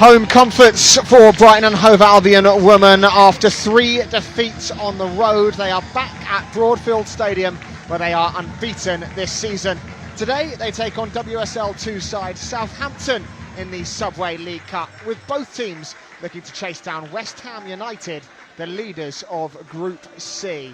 Home comforts for Brighton and Hove Albion women after 3 defeats on the road. They are back at Broadfield Stadium where they are unbeaten this season. Today they take on WSL 2 side Southampton in the Subway League Cup, with both teams looking to chase down West Ham United, the leaders of Group C.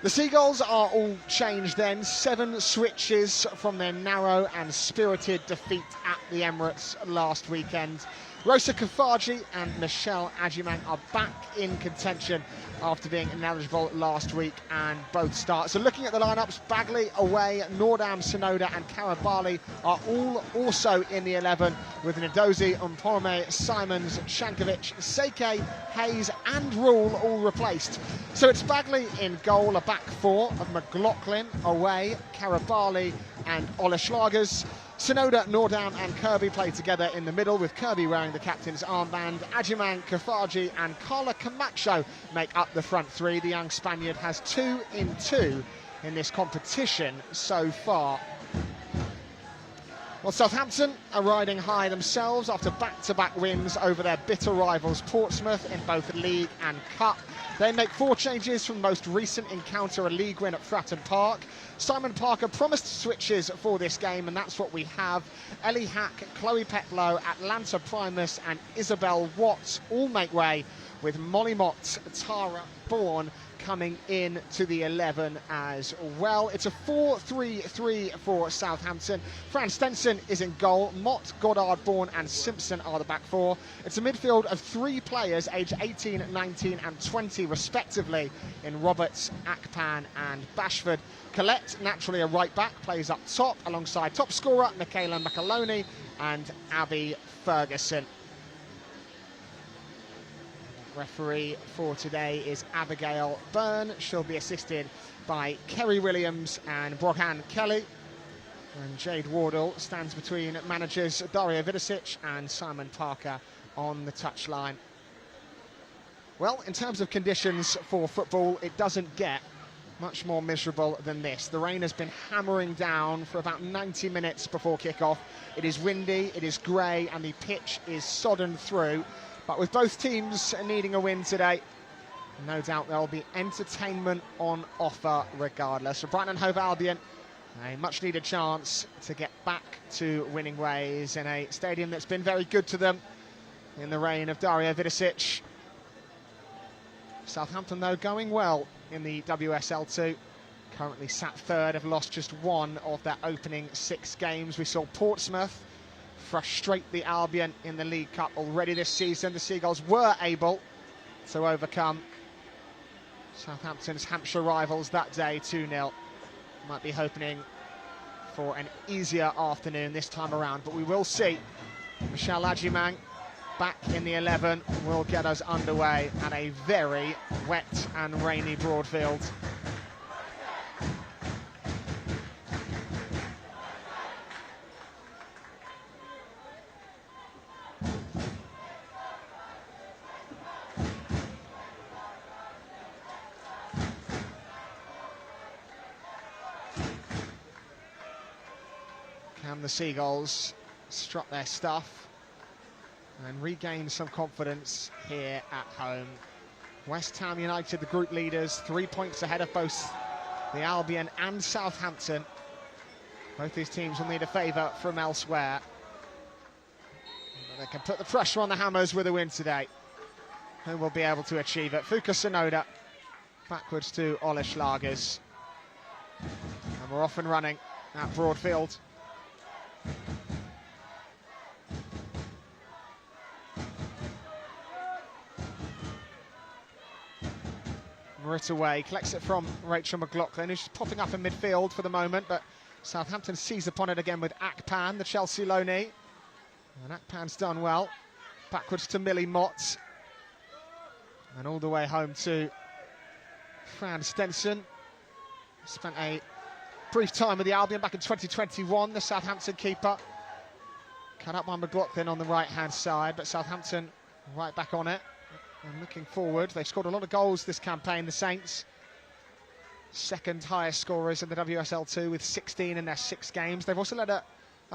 The Seagulls are all changed then, 7 switches from their narrow and spirited defeat at the Emirates last weekend. Rosa Kafaji and Michelle Adjumang are back in contention after being ineligible last week and both start. So looking at the lineups, Bagley away, Nordam, Sonoda and Karabali are all also in the 11, with Ndozi, Mpome, Simons, Shankovic, Seke, Hayes and Rule all replaced. So it's Bagley in goal, a back 4 of McLaughlin away, Karabali and Oleslagers. Sonoda, Nordam and Kirby play together in the middle, with Kirby wearing the captain's armband. Adjumang, Kafaji and Carla Camacho make up the front 3. The young Spaniard has 2 in 2 in this competition so far. Well, Southampton are riding high themselves after back-to-back wins over their bitter rivals Portsmouth in both League and Cup. They make 4 changes from the most recent encounter, a league win at Fratton Park. Simon Parker promised switches for this game, and that's what we have. Ellie Hack, Chloe Petlow, Atlanta Primus and Isabel Watts all make way, with Molly Mott, Tara Bourne coming in to the 11 as well. It's a 4-3-3 for Southampton. Fran Stenson is in goal. Mott, Goddard, Bourne and Simpson are the back 4. It's a midfield of 3 players aged 18, 19 and 20 respectively in Roberts, Akpan and Bashford. Collette, naturally a right back, plays up top alongside top scorer Michaela McAloney and Abby Ferguson. Referee for today is Abigail Byrne. She'll be assisted by Kerry Williams and Broghan Kelly. And Jade Wardle stands between managers Daria Vidicic and Simon Parker on the touchline. Well, in terms of conditions for football, it doesn't get much more miserable than this. The rain has been hammering down for about 90 minutes before kick-off. It is windy, it is grey, and the pitch is sodden through. But with both teams needing a win today, no doubt there'll be entertainment on offer regardless. For Brighton and Hove Albion, a much-needed chance to get back to winning ways in a stadium that's been very good to them in the reign of Daria Vidicic. Southampton, though, going well in the WSL 2. Currently sat 3rd, have lost just 1 of their opening 6 games. We saw Portsmouth frustrate the Albion in the League Cup already this season. The Seagulls were able to overcome Southampton's Hampshire rivals that day 2-0. Might be hoping for an easier afternoon this time around, but we will see. Michelle Adjumang back in the 11 will get us underway at a very wet and rainy Broadfield. Can the Seagulls strut their stuff and regain some confidence here at home? West Ham United, the group leaders, 3 points ahead of both the Albion and Southampton. Both these teams will need a favour from elsewhere. But they can put the pressure on the Hammers with a win today. Who will be able to achieve it? Fuka Sonoda backwards to Oleslagers. And we're off and running at Broadfield. Marit away, collects it from Rachel McLaughlin, who's just popping up in midfield for the moment, but Southampton seize upon it again with Akpan, the Chelsea loanee. And Akpan's done well. Backwards to Millie Mott. And all the way home to Fran Stenson. Spent a brief time with the Albion back in 2021, the Southampton keeper. Cut up by McLaughlin on the right-hand side, but Southampton right back on it. And looking forward, they've scored a lot of goals this campaign, the Saints. Second highest scorers in the WSL2 with 16 in their 6 games. They've also let a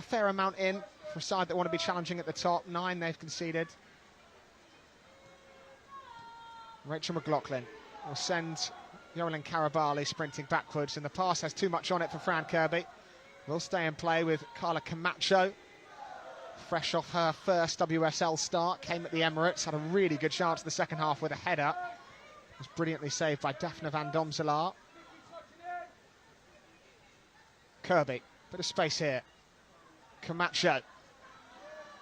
fair amount in for a side that want to be challenging at the top. 9 they've conceded. Rachel McLaughlin will send Yoelin Karabali sprinting backwards, and the pass has too much on it for Fran Kirby. Will stay in play with Carla Camacho, fresh off her first WSL start, came at the Emirates, had a really good chance in the second half with a header. Was brilliantly saved by Daphne van Domselaar. Kirby, bit of space here. Camacho,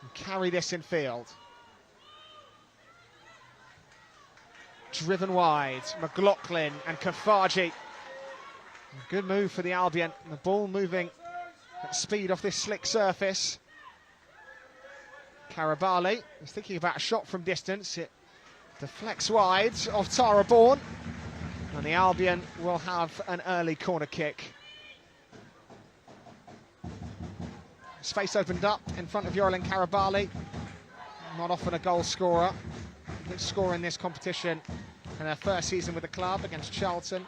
and carry this in field. Driven wide, McLaughlin and Kafaji. Good move for the Albion. The ball moving at speed off this slick surface. Karabali is thinking about a shot from distance. It deflects wide of Tara Bourne. And the Albion will have an early corner kick. Space opened up in front of Yoelin Karabali. Not often a goal scorer. Good scorer in this competition in her first season with the club against Charlton.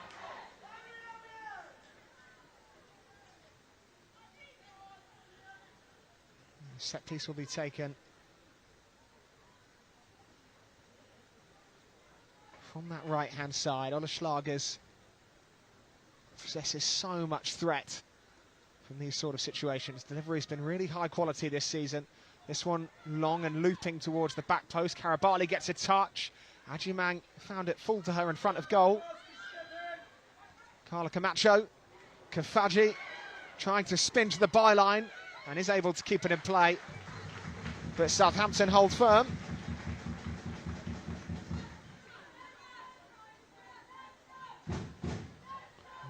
The set piece will be taken from that right-hand side. Ola Schlagers possesses so much threat from these sort of situations. Delivery's been really high quality this season. This one long and looping towards the back post. Karabali gets a touch. Ajimang found it full to her in front of goal. Carla Camacho. Kafaji trying to spin to the byline and is able to keep it in play. But Southampton hold firm.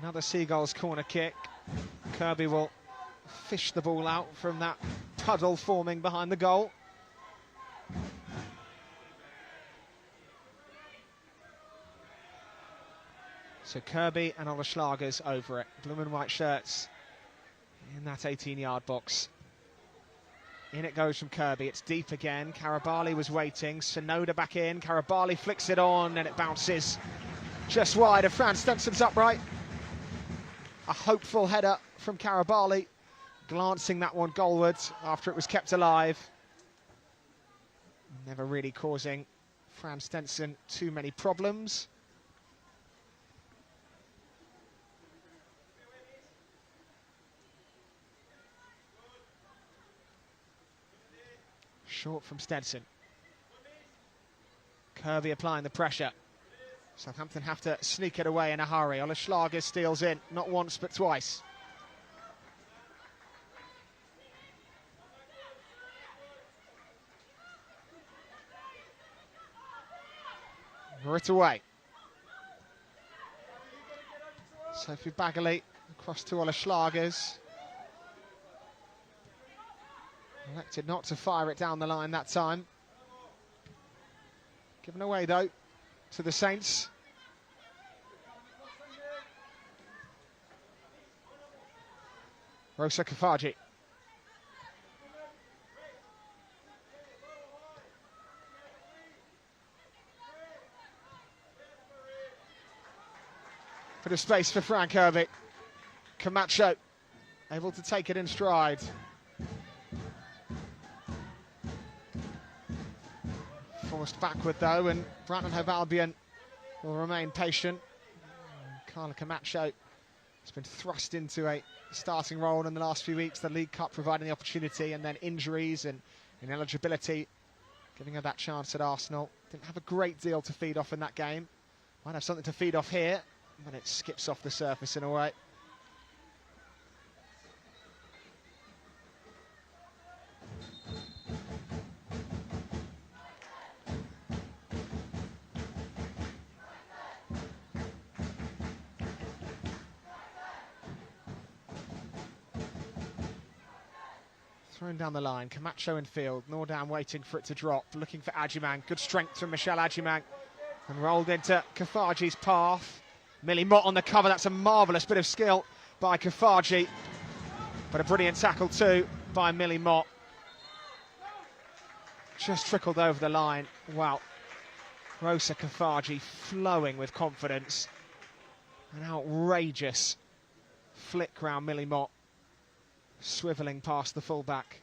Another Seagulls corner kick. Kirby will fish the ball out from that puddle forming behind the goal. So Kirby and Ola Schlagers over it. Blue and white shirts in that 18-yard box. In it goes from Kirby. It's deep again. Karabali was waiting. Sonoda back in. Karabali flicks it on and it bounces just wide of Fran Stenson's upright. A hopeful header from Karabali, glancing that one goalwards after it was kept alive. Never really causing Fran Stenson too many problems. Short from Stenson. Kirby applying the pressure. Southampton have to sneak it away in a hurry. Ola Schlagers steals in, not once but twice. Right away. Sophie Bagley across to Ola Schlagers. Elected not to fire it down the line that time. Given away though to the Saints. Rosa Kafaji. Bit of space for Fran Kirby. Camacho able to take it in stride. Forced backward though, and Brighton Hove Albion will remain patient. Carla Camacho has been thrust into a starting role in the last few weeks, the League Cup providing the opportunity, and then injuries and ineligibility giving her that chance at Arsenal. Didn't have a great deal to feed off in that game. Might have something to feed off here, but it skips off the surface in a way. Thrown down the line, Camacho in field, Nordown waiting for it to drop, looking for Ajimang. Good strength from Michelle Ajimang, and rolled into Kafaji's path. Millie Mott on the cover, that's a marvellous bit of skill by Kafaji, but a brilliant tackle too by Millie Mott. Just trickled over the line. Wow. Rosa Kafaji flowing with confidence. An outrageous flick round Millie Mott, swivelling past the fullback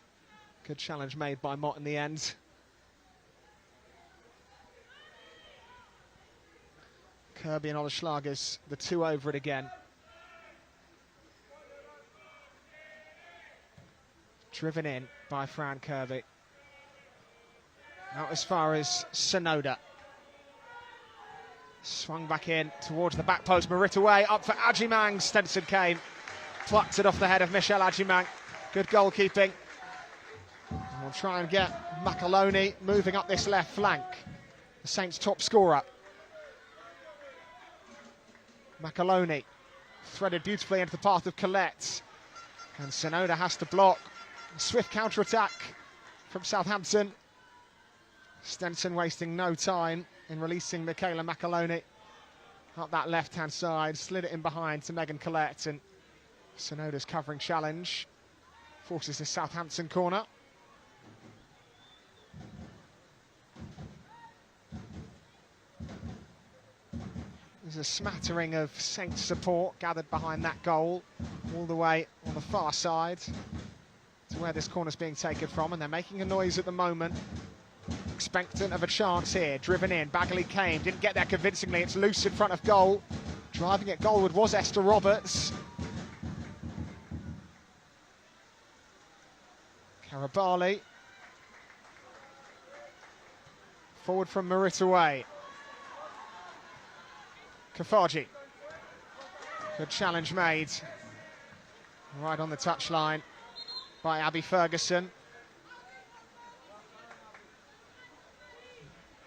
Good challenge made by Mott in the end. Kirby and Oleschlagers, the two over it again. Driven in by Fran Kirby. Out as far as Sonoda. Swung back in towards the back post. Marit away, up for Ajimang. Stenson came, plucked it off the head of Michel Ajimang. Good goalkeeping. We'll try and get McAloney moving up this left flank. The Saints' top scorer. McAloney threaded beautifully into the path of Collette. And Sonoda has to block. A swift counter-attack from Southampton. Stenson wasting no time in releasing Michaela McAloney up that left-hand side. Slid it in behind to Megan Collette. And Sonoda's covering challenge forces the Southampton corner. There's a smattering of Saints support gathered behind that goal, all the way on the far side to where this corner's being taken from, and they're making a noise at the moment. Expectant of a chance here, driven in, Bagley came, didn't get there convincingly, it's loose in front of goal. Driving it goalward was Esther Roberts. Karabali. Forward from Marit away. Kafaji. Good challenge made. Right on the touchline by Abby Ferguson.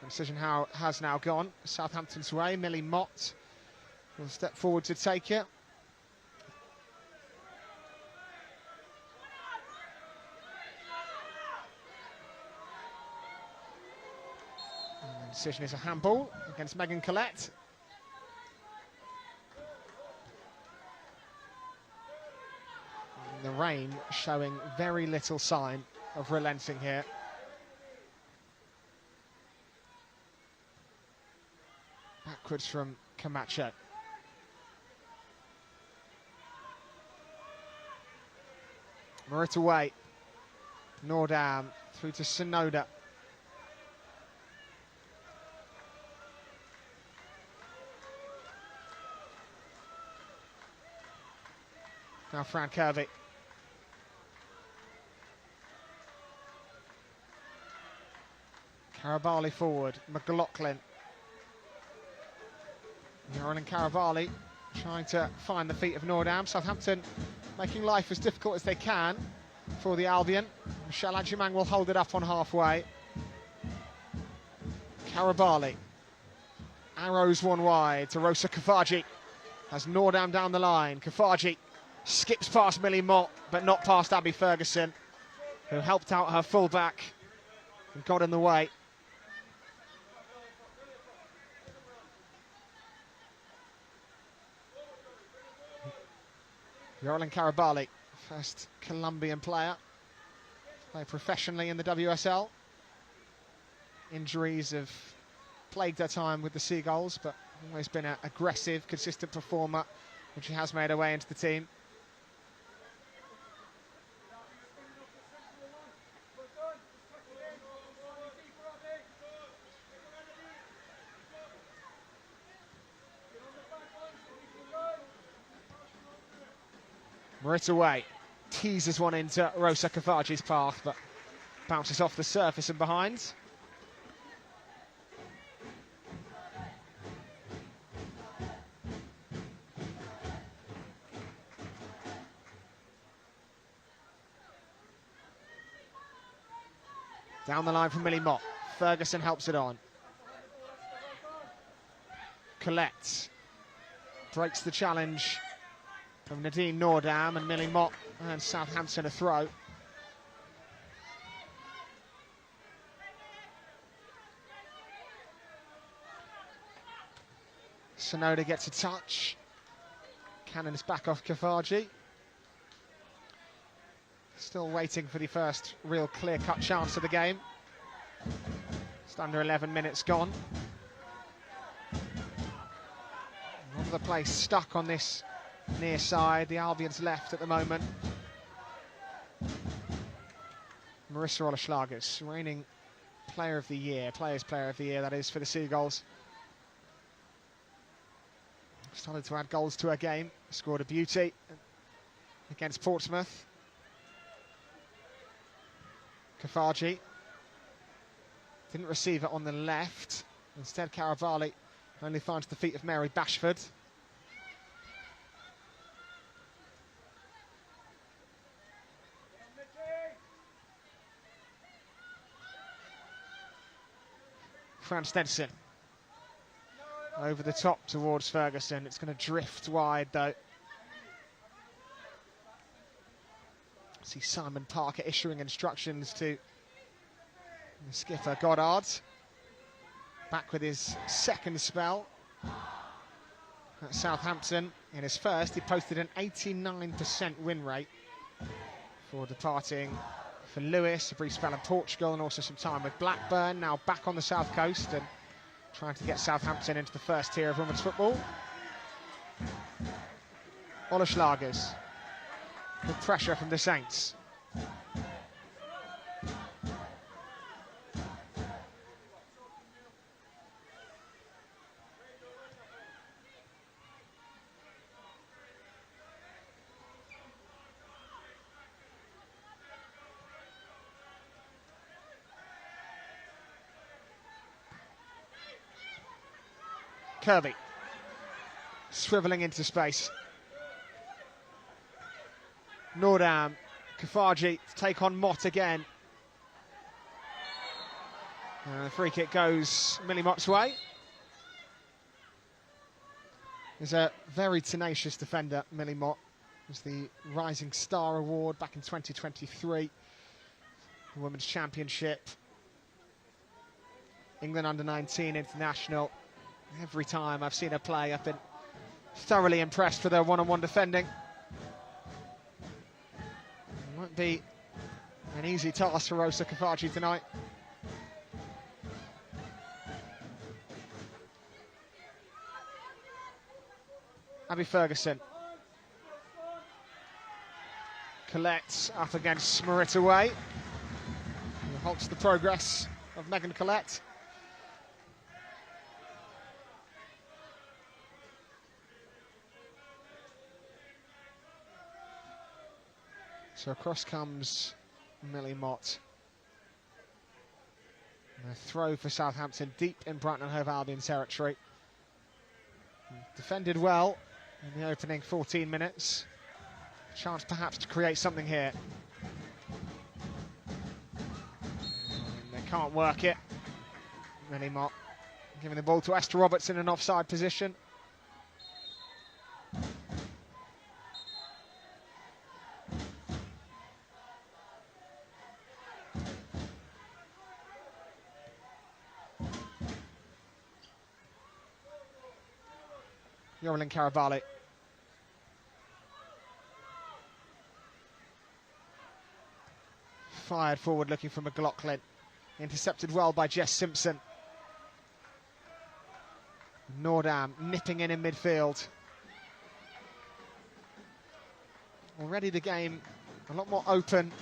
The decision has now gone Southampton's way. Millie Mott will step forward to take it. And the decision is a handball against Megan Collette. The rain showing very little sign of relenting here. Backwards from Camacho. Marit away. Nordam through to Sonoda. Now Fran Kirby. Karabali forward, McLaughlin. Marilyn Karabali trying to find the feet of Nordam. Southampton making life as difficult as they can for the Albion. Michel Ajimang will hold it up on halfway. Karabali. Arrows one wide to Rosa Kafaji. Has Nordam down the line. Kafaji skips past Millie Mott, but not past Abby Ferguson, who helped out her fullback and got in the way. Yorlin Karabali, first Colombian player to play professionally in the WSL. Injuries have plagued her time with the Seagulls, but always been an aggressive, consistent performer when she has made her way into the team. Marit away, teases one into Rosa Kafaji's path, but bounces off the surface and behind. Down the line from Millie Mott. Ferguson helps it on. Collette breaks the challenge from Nadine Nordam, and Millie Mott and Southampton a throw. Sonoda gets a touch. Cannon's back off Kafaji. Still waiting for the first real clear-cut chance of the game. Just under 11 minutes gone. All over the place, stuck on this near side. The Albion's left at the moment. Marissa Ollerschlagers, reigning Player of the Year, Players Player of the Year, that is, for the Seagulls. Started to add goals to her game, scored a beauty against Portsmouth. Kafaji didn't receive it on the left. Instead, Caravali only finds the feet of Mary Bashford. Fran Stenson over the top towards Ferguson. It's going to drift wide though. See Simon Parker issuing instructions to the skipper Goddard. Back with his second spell at Southampton. In his first, he posted an 89% win rate for departing for Lewis, a brief spell in Portugal and also some time with Blackburn. Now back on the south coast and trying to get Southampton into the first tier of women's football. Ollerschlagers with pressure from the Saints. Kirby swivelling into space. Nordam, Kafaji to take on Mott again. And the free kick goes Millie Mott's way. Is a very tenacious defender, Millie Mott. Was the Rising Star Award back in 2023. The Women's Championship. England Under-19 International. Every time I've seen her play, I've been thoroughly impressed with her one-on-one defending. It won't be an easy task for Rosa Kafaji tonight. Abby Ferguson. Collette up against Marita Way. Who halts the progress of Megan Collette. So across comes Millie Mott. And a throw for Southampton deep in Brighton and Hove Albion territory. Defended well in the opening 14 minutes. Chance perhaps to create something here. They can't work it. Millie Mott giving the ball to Esther Roberts in an offside position. Yorlin Caravali. Fired forward looking for McLaughlin. Intercepted well by Jess Simpson. Nordam nipping in midfield. Already the game a lot more open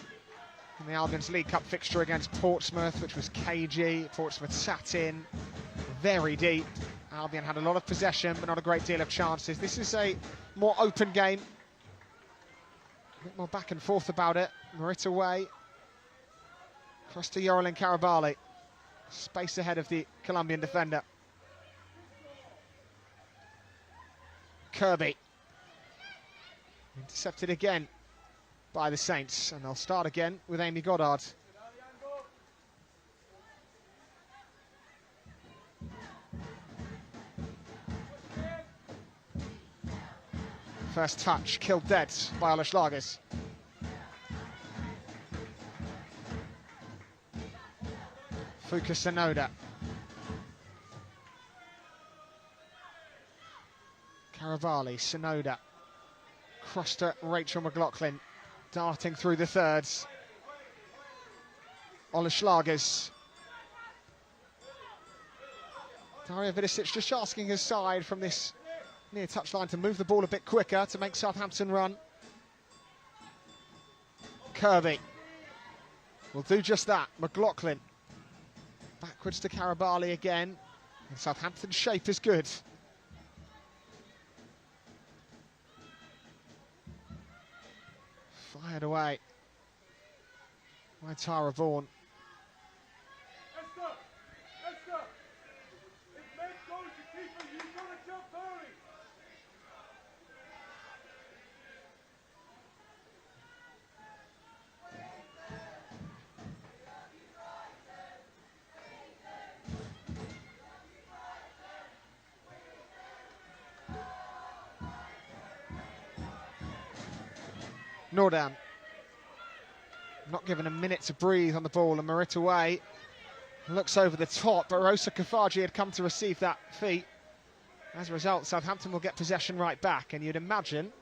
in the Albion's League Cup fixture against Portsmouth, which was cagey. Portsmouth sat in very deep. Albion had a lot of possession, but not a great deal of chances. This is a more open game. A bit more back and forth about it. Marita Way. Cross to Yorlin Caravali. Space ahead of the Colombian defender. Kirby. Intercepted again by the Saints, and they'll start again with Amy Goddard. First touch, killed dead by Ollerschlagers. Fuka Sonoda. Caravali, Sonoda. Cross to Rachel McLaughlin. Darting through the thirds. Ollerschlagers. Daria Vidicic just asking his side from this near touchline to move the ball a bit quicker to make Southampton run. Kirby. will do just that. McLaughlin backwards to Karabali again. And Southampton's shape is good. Fired away by Tara Vaughan. Nordam not given a minute to breathe on the ball, and Marita Way looks over the top, but Rosa Kafaji had come to receive that feat. As a result, Southampton will get possession right back, and you'd imagine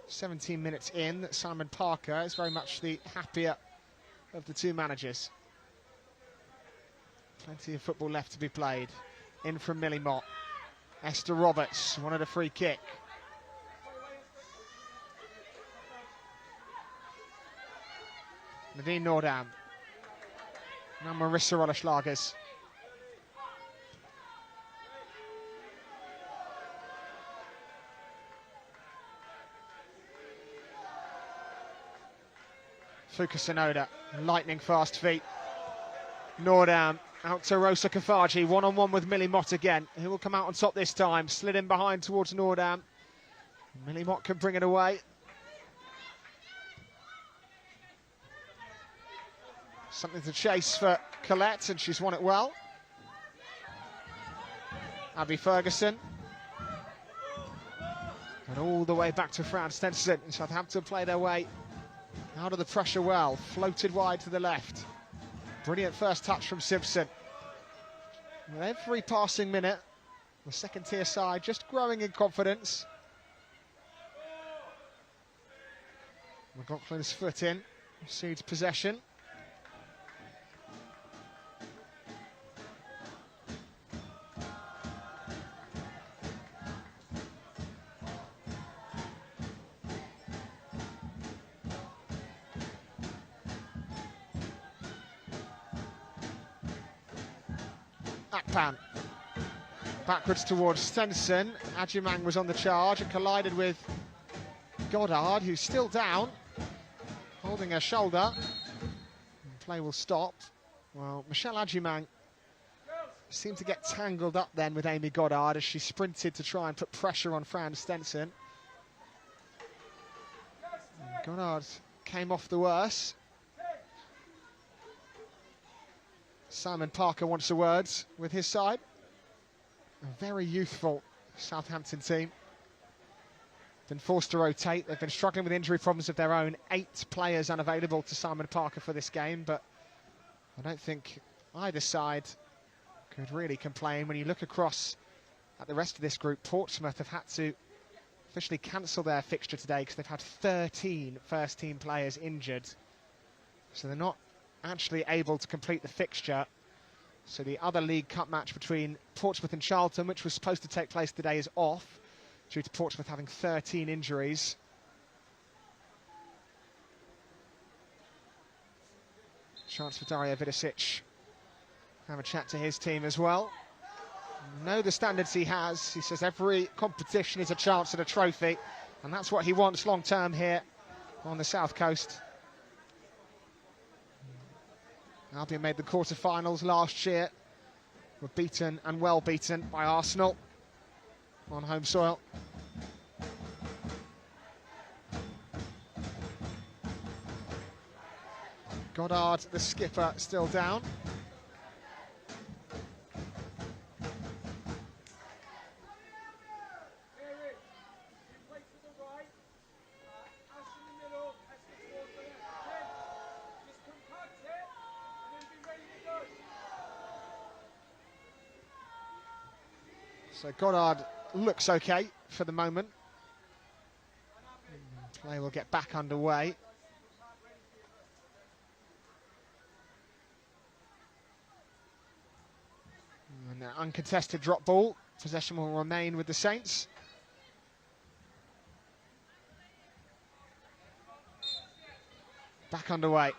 17 minutes in that Simon Parker is very much the happier of the two managers. Plenty of football left to be played. In from Millie Mott. Esther Roberts wanted a free kick. Nadine Nordam. Now Marissa Rollerschlagers. Fuka Sonoda, lightning fast feet. Nordam out to Rosa Kafaji, one-on-one with Millie Mott again. Who will come out on top this time? Slid in behind towards Nordam. Millie Mott can bring it away. Something to chase for Colette, and she's won it well. Abby Ferguson. And all the way back to Fran Stenson. And Southampton play their way out of the pressure well. Floated wide to the left. Brilliant first touch from Simpson. With every passing minute, the second tier side just growing in confidence. McLaughlin's foot in, cedes possession. Akpan backwards towards Stenson. Ajimang was on the charge and collided with Goddard, who's still down, holding her shoulder. And play will stop. Well, Michelle Ajimang seemed to get tangled up then with Amy Goddard as she sprinted to try and put pressure on Fran Stenson. And Goddard came off the worse. Simon Parker wants the words with his side. A very youthful Southampton team. Been forced to rotate. They've been struggling with injury problems of their own. 8 players unavailable to Simon Parker for this game, but I don't think either side could really complain. When you look across at the rest of this group, Portsmouth have had to officially cancel their fixture today because they've had 13 first-team players injured. So they're not actually able to complete the fixture. So the other League Cup match between Portsmouth and Charlton, which was supposed to take place today, is off due to Portsmouth having 13 injuries. Chance for Dario Vidicic. Have a chat to his team as well. Know the standards he has. He says every competition is a chance at a trophy, and that's what he wants long term here on the South Coast. Albion made the quarter-finals last year, were beaten and well beaten by Arsenal on home soil. Goddard, the skipper, still down. So Goddard looks okay for the moment. Play will get back underway. And an uncontested drop ball. Possession will remain with the Saints. Back underway.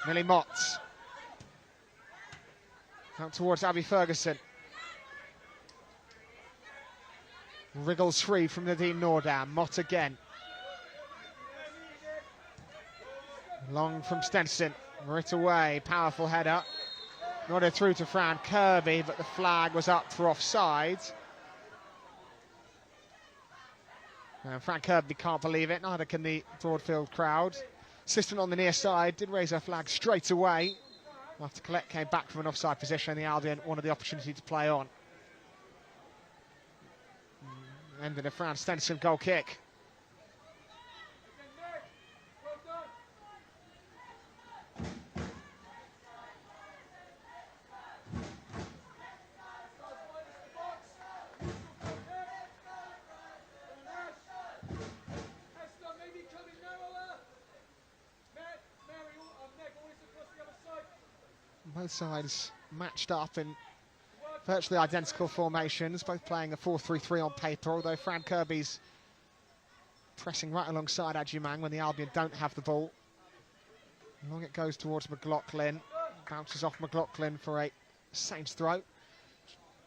Millie Mott. Out towards Abby Ferguson. Wriggles free from Nadine Nordam. Mott again. Long from Stenson. Right away. Powerful header. Nodded through to Fran Kirby, but the flag was up for offside. And Fran Kirby can't believe it, neither can the Broadfield crowd. Assistant on the near side did raise her flag straight away. After Colette came back from an offside position, the Albion wanted the opportunity to play on. Ended a Fran Stenson goal kick. Both sides matched up in virtually identical formations, both playing a 4-3-3 on paper, although Fran Kirby's pressing right alongside Adjumang when the Albion don't have the ball. Long it goes towards McLaughlin, bounces off McLaughlin for a Saints throw.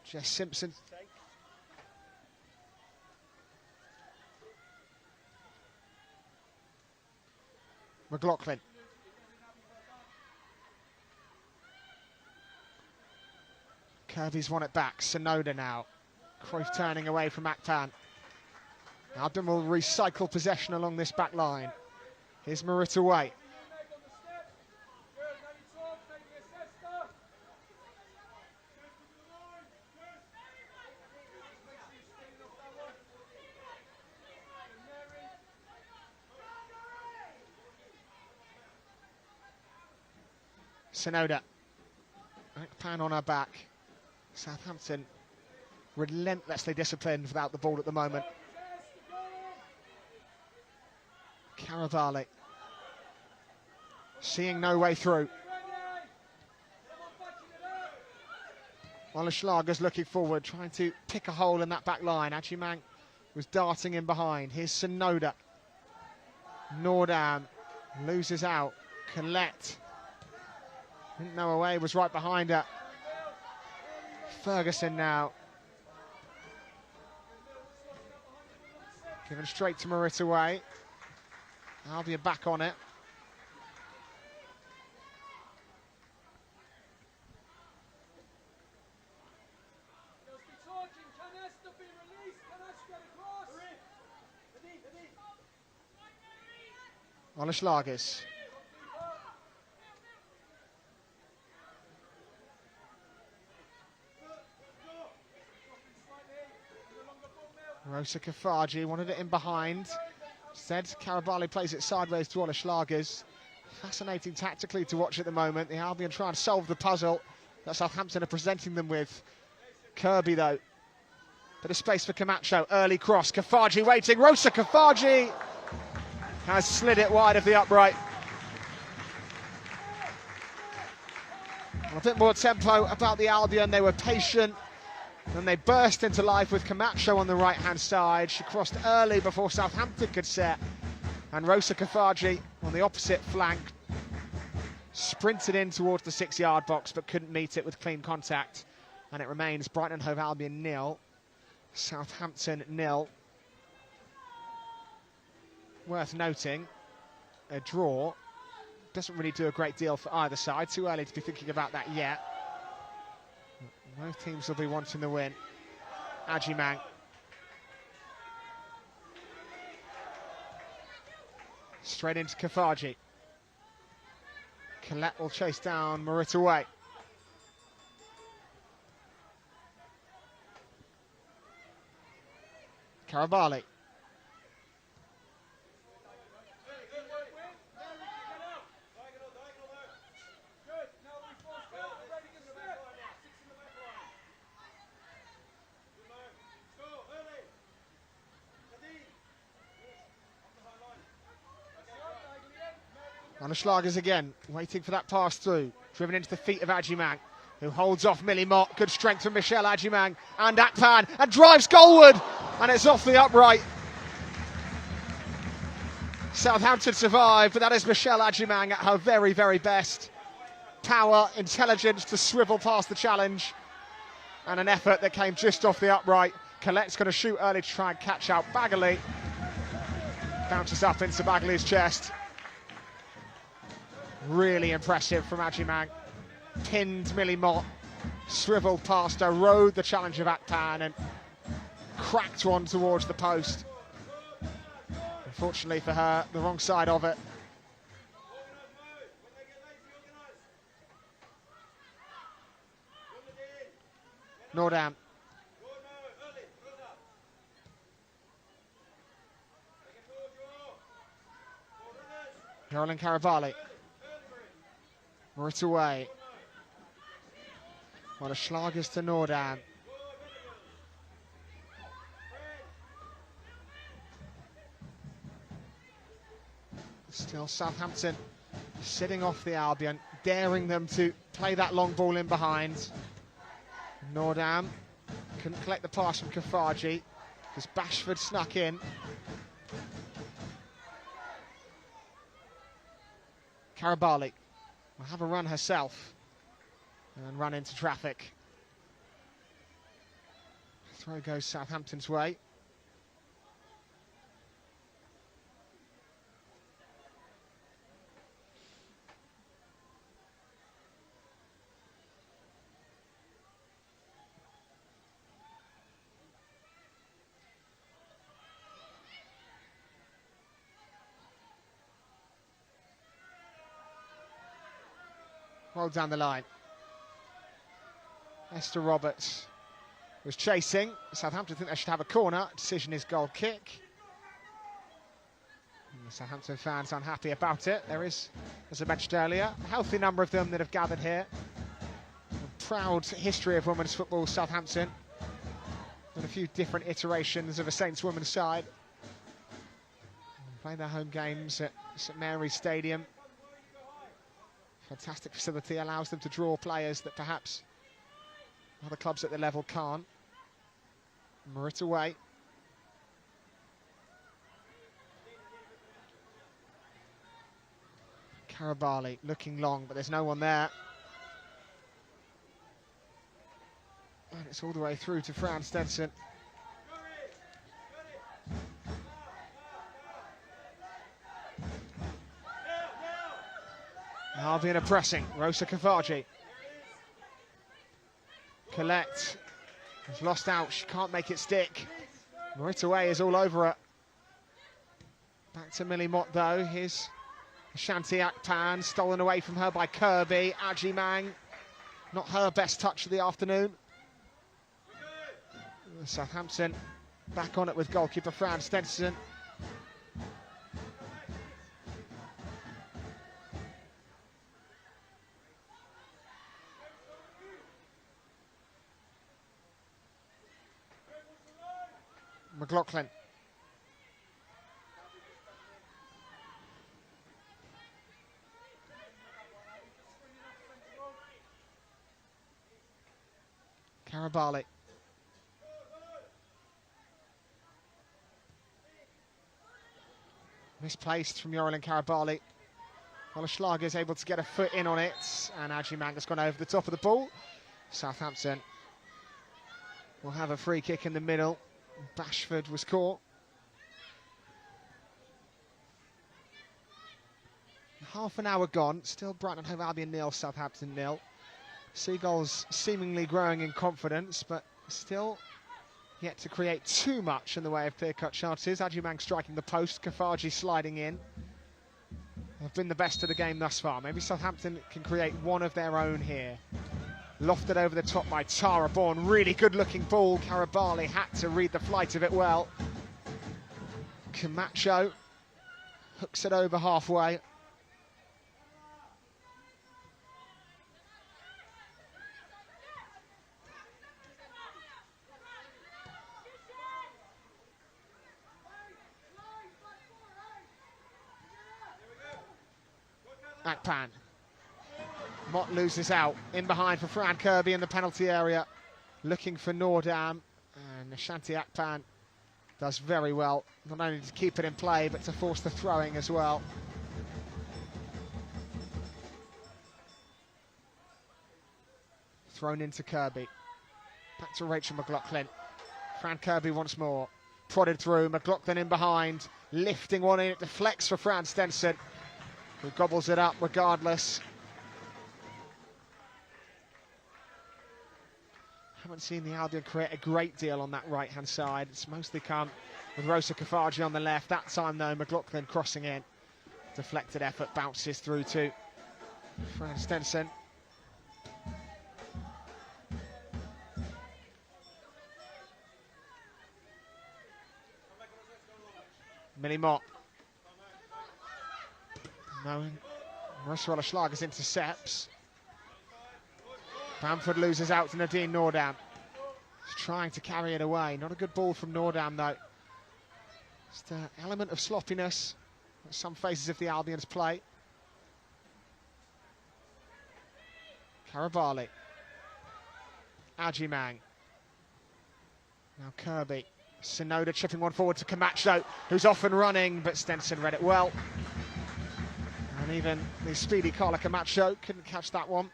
Jess Simpson. McLaughlin. Kirby's won it back. Sonoda now. Cruyff turning away from Akpan. Albion will recycle possession along this back line. Here's Marita Way. Sonoda. Akpan on her back. Southampton relentlessly disciplined without the ball at the moment. Caravali seeing no way through. Ola Schlager's looking forward, trying to pick a hole in that back line. Adjumang was darting in behind. Here's Sonoda. Nordam loses out. Colette didn't know away, was right behind her. Ferguson now. Given straight to Marita Way. Albion back on it. Ola Schlagers. Rosa Kafaji wanted it in behind. Instead, Carabali plays it sideways to Ola Schlagers. Fascinating tactically to watch at the moment. The Albion try and solve the puzzle that Southampton are presenting them with. Kirby, though. Bit of space for Camacho. Early cross. Kafaji waiting. Rosa Kafaji has slid it wide of the upright. A bit more tempo about the Albion. They were patient. Then they burst into life with Camacho on the right-hand side. She crossed early before Southampton could set. And Rosa Kafaji on the opposite flank sprinted in towards the 6-yard box but couldn't meet it with clean contact. And it remains Brighton and Hove Albion 0, Southampton 0. Worth noting, a draw doesn't really do a great deal for either side. Too early to be thinking about that yet. Both teams will be wanting the win. Adjumang. Straight into Kafaji. Colette will chase down Marita Way. Carabali. On the Schlagers again, waiting for that pass through. Driven into the feet of Adjumang, who holds off Millie Mott. Good strength from Michelle Adjumang and Akpan, and drives goalward, and it's off the upright. Southampton survived, but that is Michelle Adjumang at her very, very best. Power, intelligence to swivel past the challenge, and an effort that came just off the upright. Colette's going to shoot early to try and catch out Bagley. Bounces up into Bagley's chest. Really impressive from Adjumang. Pinned Millie Mott, swiveled past her, rode the challenge of Akpan and cracked one towards the post. Unfortunately for her, the wrong side of it. Nordam. Caroline Carabali. Right away. Well, a Schlagers to Nordam. Still Southampton sitting off the Albion, daring them to play that long ball in behind. Nordam couldn't collect the pass from Kafaji because Bashford snuck in. Carabali will have a run herself and run into traffic. Throw goes Southampton's way. Well down the line. Esther Roberts was chasing. Southampton think they should have a corner. Decision is goal kick. And the Southampton fans unhappy about it. There is, as I mentioned earlier, a healthy number of them that have gathered here. A proud history of women's football, Southampton. And a few different iterations of a Saints women's side. Playing their home games at St Mary's Stadium. Fantastic facility, allows them to draw players that perhaps other clubs at the level can't. Marit away. Carabali looking long, but there's no one there. And it's all the way through to Fran Stenson. Albion are pressing. Rosa Kafaji. Colette has lost out. She can't make it stick. Marit away is all over her. Back to Millie Mott though. Here's Ashanti Akpan, stolen away from her by Kirby. Adjumang, not her best touch of the afternoon. Southampton back on it with goalkeeper Fran Stenson. McLaughlin. Carabali. Misplaced from Yorlin Carabali. Well, Schlager is able to get a foot in on it, and Adjumang has gone over the top of the ball. Southampton will have a free kick in the middle. Bashford was caught. Half an hour gone, still Brighton and Hove Albion 0, Southampton 0. Seagulls seemingly growing in confidence, but still yet to create too much in the way of clear-cut chances. Adjumang striking the post, Kafaji sliding in. Have been the best of the game thus far. Maybe Southampton can create one of their own here. Lofted over the top by Tara Bourne. Really good-looking ball. Carabali had to read the flight of it well. Camacho hooks it over halfway. Akpan. Mott loses out, in behind for Fran Kirby in the penalty area, looking for Nordam, and Ashanti Akpan does very well, not only to keep it in play, but to force the throwing as well. Thrown into Kirby. Back to Rachel McLaughlin. Fran Kirby once more. Prodded through, McLaughlin in behind. Lifting one in, it deflects for Fran Stenson, who gobbles it up regardless. Haven't seen the Albion create a great deal on that right-hand side. It's mostly come with Rosa Kafaji on the left. That time, though, McLaughlin crossing in. Deflected effort bounces through to Fran Stenson. Millie Mott. No, Marissa Schlager's intercepts. Bamford loses out to Nadine Nordam. He's trying to carry it away. Not a good ball from Nordam, though. Just an element of sloppiness at some phases of the Albion's play. Karabali. Ajimang. Now Kirby. Sonoda chipping one forward to Camacho, who's off and running, but Stenson read it well. And even the speedy Carla Camacho couldn't catch that one.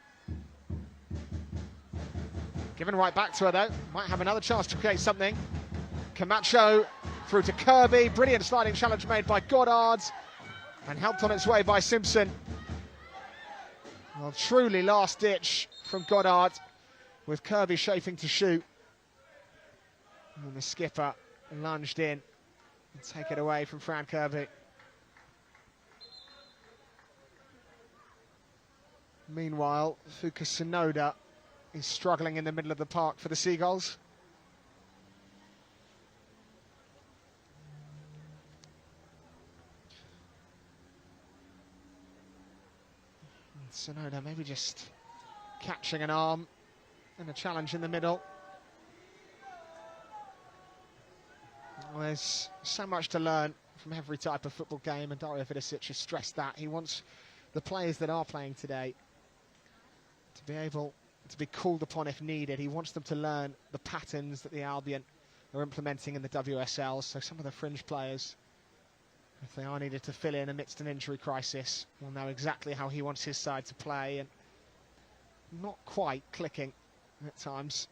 Given right back to her, though. Might have another chance to create something. Camacho through to Kirby. Brilliant sliding challenge made by Goddard, and helped on its way by Simpson. Well, truly last ditch from Goddard, with Kirby shaping to shoot. And the skipper lunged in and take it away from Fran Kirby. Meanwhile, Fuka Sonoda is struggling in the middle of the park for the Seagulls. Sonoda maybe just catching an arm and a challenge in the middle. Well, there's so much to learn from every type of football game, and Dario Vidicic has stressed that. He wants the players that are playing today to be able to be called upon if needed. He wants them to learn the patterns that the Albion are implementing in the WSL. So some of the fringe players, if they are needed to fill in amidst an injury crisis, will know exactly how he wants his side to play, and not quite clicking at times.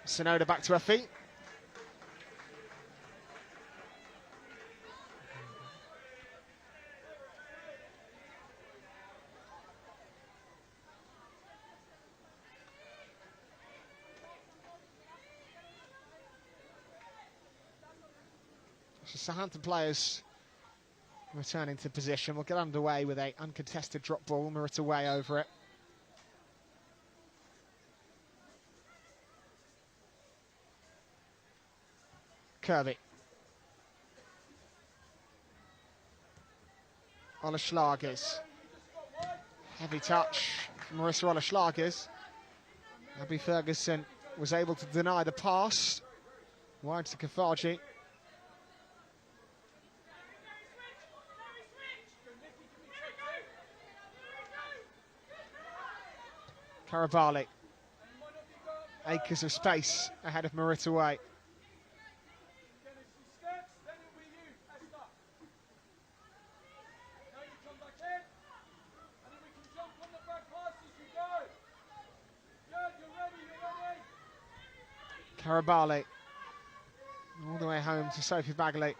Sonoda back to her feet. So Southampton players returning to position. We'll get underway with a uncontested drop ball. Marita way over it. Kirby. Ola Schlagers. Heavy touch from Marissa Ola Schlagers. Abby Ferguson was able to deny the pass. Wide to Kafaji. Karabali. Acres of space ahead of Marita Way. Karabali all the way home to Sophie Bagley.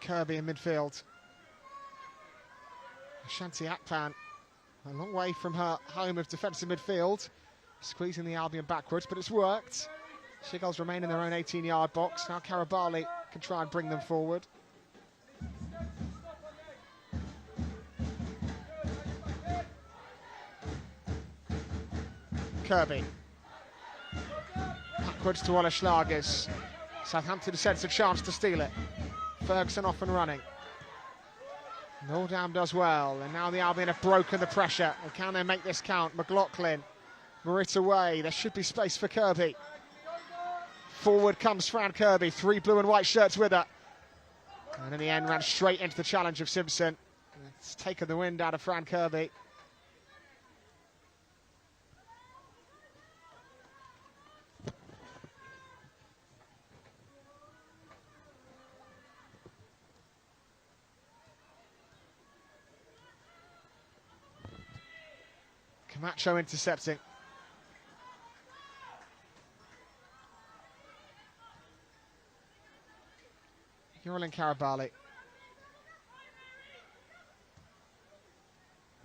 Kirby in midfield. Shanti Akpan a long way from her home of defensive midfield, squeezing the Albion backwards, but it's worked. Seagulls remain in their own 18-yard box. Now Karabali can try and bring them forward. Kirby. Backwards to Ola Schlagers. Southampton sends a chance to steal it. Ferguson off and running. Nordam does well, and now the Albion have broken the pressure. And can they make this count? McLaughlin, Marita Way. There should be space for Kirby. Forward comes Fran Kirby, 3 blue and white shirts with her. And in the end, ran straight into the challenge of Simpson. It's taken the wind out of Fran Kirby. Camacho intercepting. Yorlin Karabali.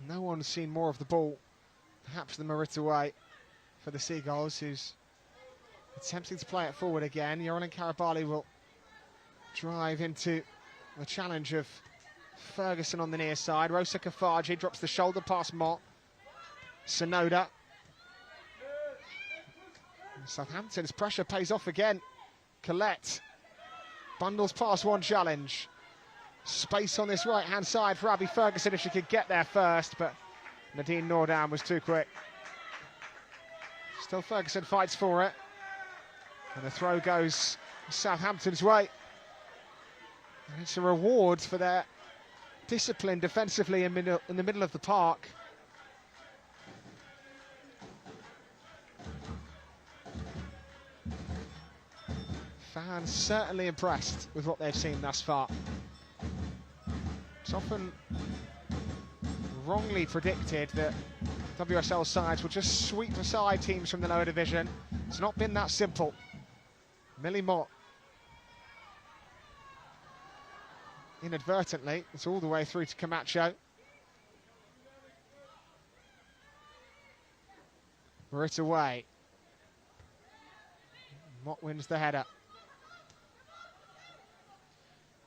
No one's seen more of the ball, perhaps than Marita Way for the Seagulls, who's attempting to play it forward again. Yorlin Karabali will drive into the challenge of Ferguson on the near side. Rosa Kafaji drops the shoulder past Mott. Sonoda. Southampton's pressure pays off again. Collette bundles past one challenge. Space on this right-hand side for Abby Ferguson if she could get there first, but Nadine Nordam was too quick. Still Ferguson fights for it. And the throw goes Southampton's way. And it's a reward for their discipline defensively in the middle of the park. Fans certainly impressed with what they've seen thus far. It's often wrongly predicted that WSL sides will just sweep aside teams from the lower division. It's not been that simple. Millie Mott, inadvertently, it's all the way through to Camacho. Marita Way. Mott wins the header.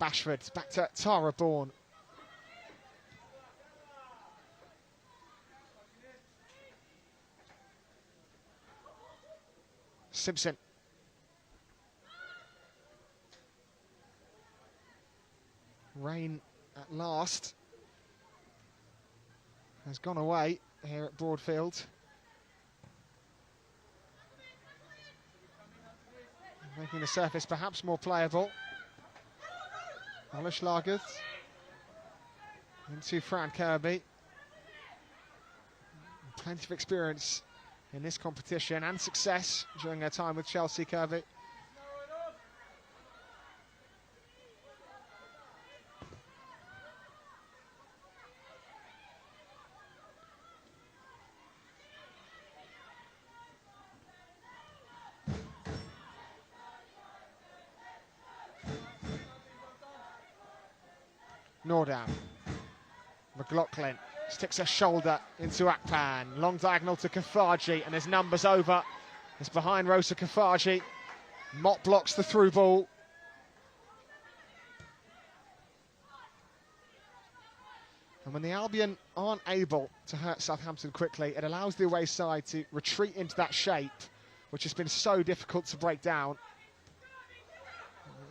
Bashford, back to Tara Bourne. Simpson. Rain at last has gone away here at Broadfield. Making the surface perhaps more playable. Ola Schlagers into Fran Kirby. Plenty of experience in this competition and success during her time with Chelsea, Kirby. Nordam. McLaughlin sticks her shoulder into Akpan. Long diagonal to Kafaji, and there's numbers over. It's behind Rosa Kafaji. Mott blocks the through ball. And when the Albion aren't able to hurt Southampton quickly, it allows the away side to retreat into that shape, which has been so difficult to break down.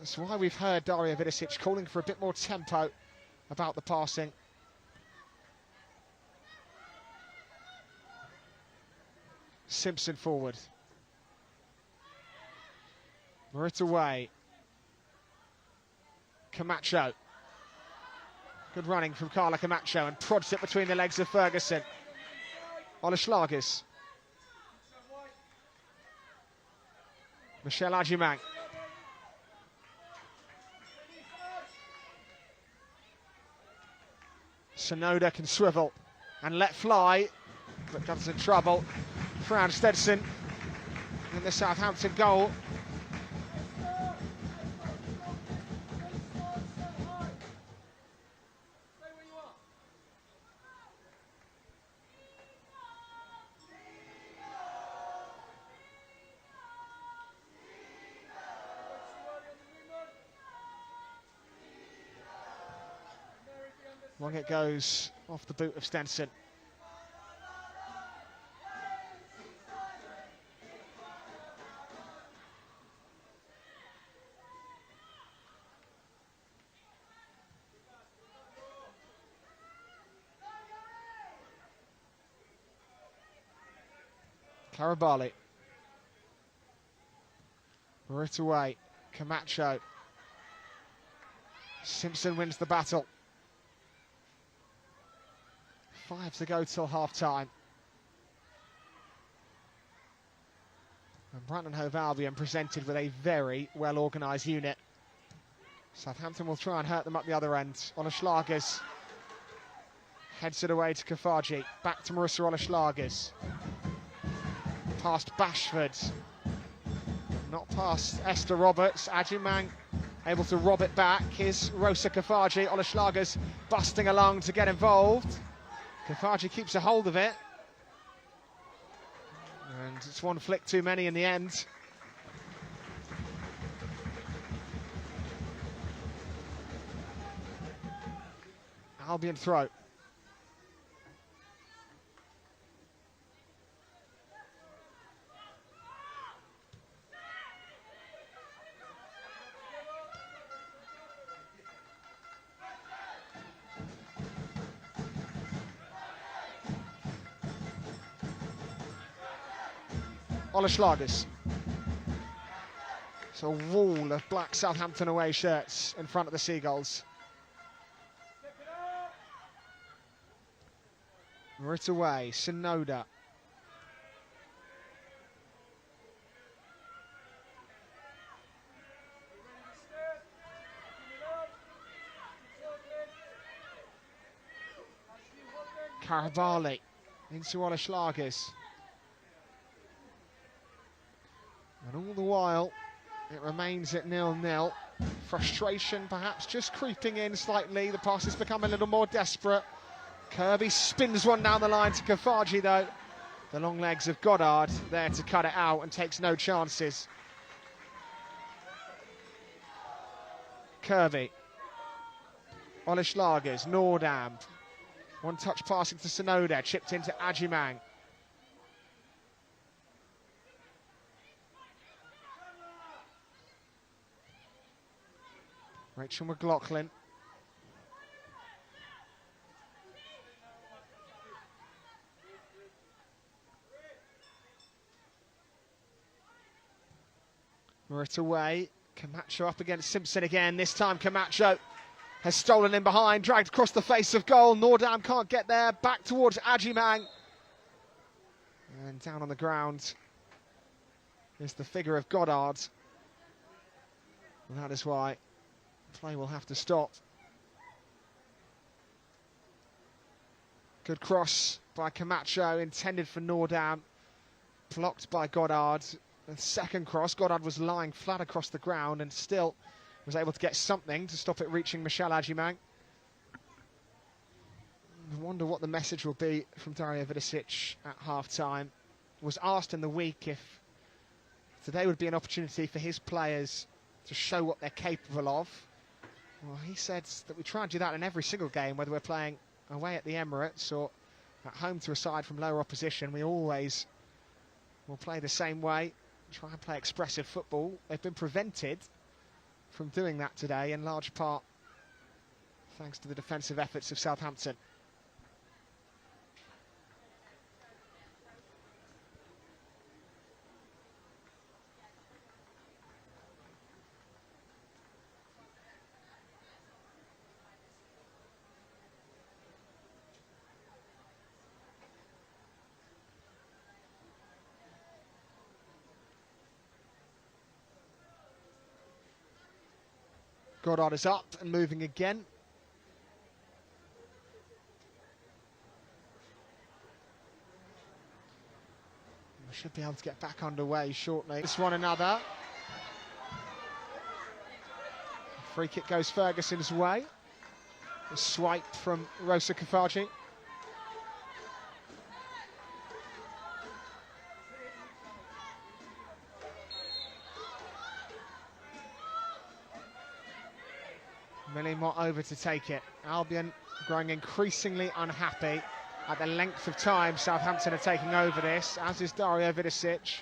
That's why we've heard Daria Vidicic calling for a bit more tempo about the passing. Simpson forward. Marita Way. Camacho. Good running from Carla Camacho and prods it between the legs of Ferguson. Ola Schlagers. Michelle Agimang. Sonoda can swivel and let fly, but comes in trouble. Fran Stetson in the Southampton goal. Long it goes off the boot of Stenson. Karabali. Marita Way. Camacho. Simpson wins the battle. 5 to go till half-time. And Brighton and Hove Albion presented with a very well-organised unit. Southampton will try and hurt them up the other end. Ola Schlagers Heads it away to Kafaji. Back to Marissa Olashlargis. Past Bashford. Not past Esther Roberts. Ajimang able to rob it back. Here's Rosa Kafaji. Olashlargis busting along to get involved. Kafaji keeps a hold of it. And it's one flick too many in the end. Albion throw. Olashlargis. It's a wall of black Southampton away shirts in front of the Seagulls. Right away, Sonoda. Karabali into Olashlargis. And all the while, it remains at 0-0. Frustration perhaps just creeping in slightly. The pass has become a little more desperate. Kirby spins one down the line to Kafaji though. The long legs of Goddard there to cut it out and takes no chances. Kirby. Olashlargis, Nordam. One touch passing to Sonoda, chipped into Ajimang. Rachel McLaughlin. Right away, Camacho up against Simpson again. This time Camacho has stolen in behind, dragged across the face of goal. Nordam can't get there, back towards Ajimang. And down on the ground is the figure of Goddard. And that is why play will have to stop. Good cross by Camacho, intended for Nordam. Blocked by Goddard. The second cross, Goddard was lying flat across the ground and still was able to get something to stop it reaching Michelle Ajimang. I wonder what the message will be from Dario Vidicic at half-time. Was asked in the week if today would be an opportunity for his players to show what they're capable of. Well, he said that we try and do that in every single game, whether we're playing away at the Emirates or at home to a side from lower opposition. We always will play the same way, try and play expressive football. They've been prevented from doing that today, in large part thanks to the defensive efforts of Southampton. Goddard is up and moving again. We should be able to get back underway shortly. This one another. Free kick goes Ferguson's way. A swipe from Rosa Kafaji. Millimot over to take it. Albion growing increasingly unhappy at the length of time Southampton are taking over this, as is Dario Vidicic.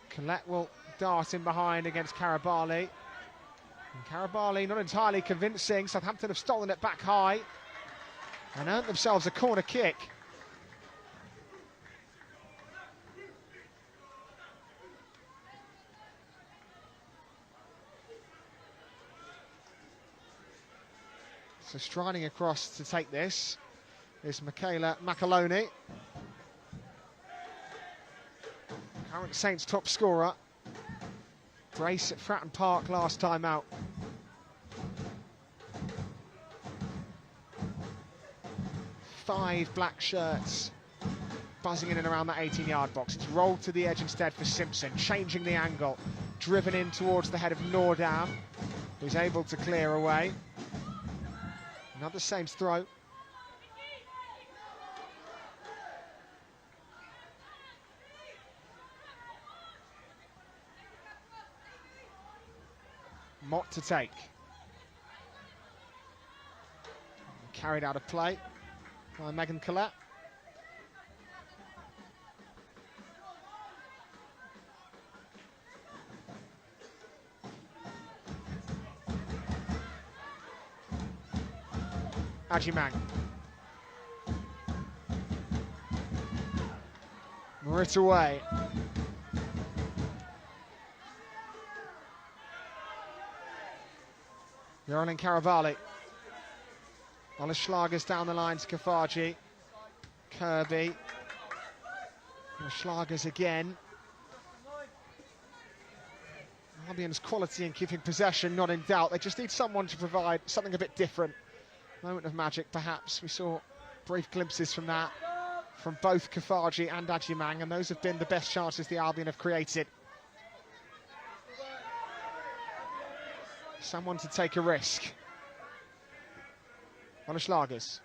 Collette will dart in behind against Karabali. And Karabali not entirely convincing. Southampton have stolen it back high and earned themselves a corner kick. So striding across to take this is Michaela Macaloni. Current Saints top scorer. Brace at Fratton Park last time out. 5 black shirts buzzing in and around that 18-yard box. It's rolled to the edge instead for Simpson, changing the angle, driven in towards the head of Nordam, who's able to clear away. Another Saints throw. Mott to take. Carried out of play by Megan Collette. Ajimang. Right away. Yorlin Caravali. Schlagers down the line to Kafaji. Kirby. Schlagers again. Albion's quality in keeping possession not in doubt. They just need someone to provide something a bit different. Moment of magic, perhaps. We saw brief glimpses from that from both Kafaji and Ajimang, and those have been the best chances the Albion have created. Someone to take a risk. Schlagers.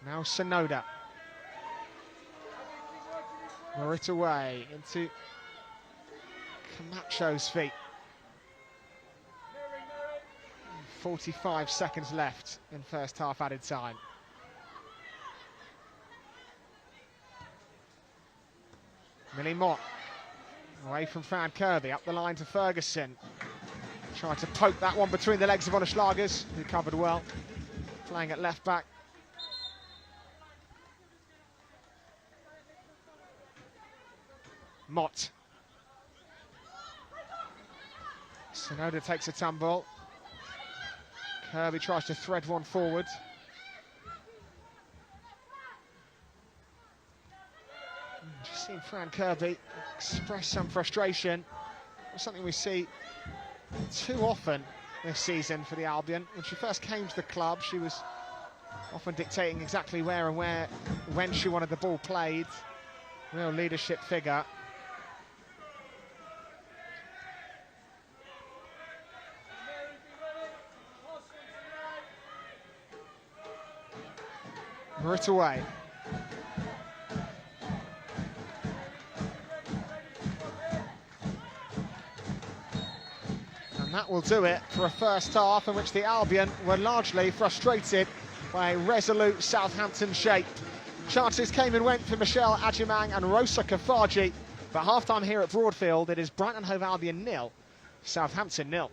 Now Sonoda. It away into Camacho's feet. 45 seconds left in first half added time. Millie Mott away from Fran Kirby, up the line to Ferguson. Tried to poke that one between the legs of Schlagers, who covered well. Playing at left back. Mott. Sonoda takes a tumble. Kirby tries to thread one forward. Just seen Fran Kirby express some frustration. Something we see too often this season for the Albion. When she first came to the club, she was often dictating exactly where and when she wanted the ball played. Real leadership figure. Right away. And that will do it for a first half in which the Albion were largely frustrated by a resolute Southampton shape. Chances came and went for Michelle Ajimang and Rosa Kafaji, but half-time here at Broadfield, it is Brighton Hove Albion 0, Southampton 0.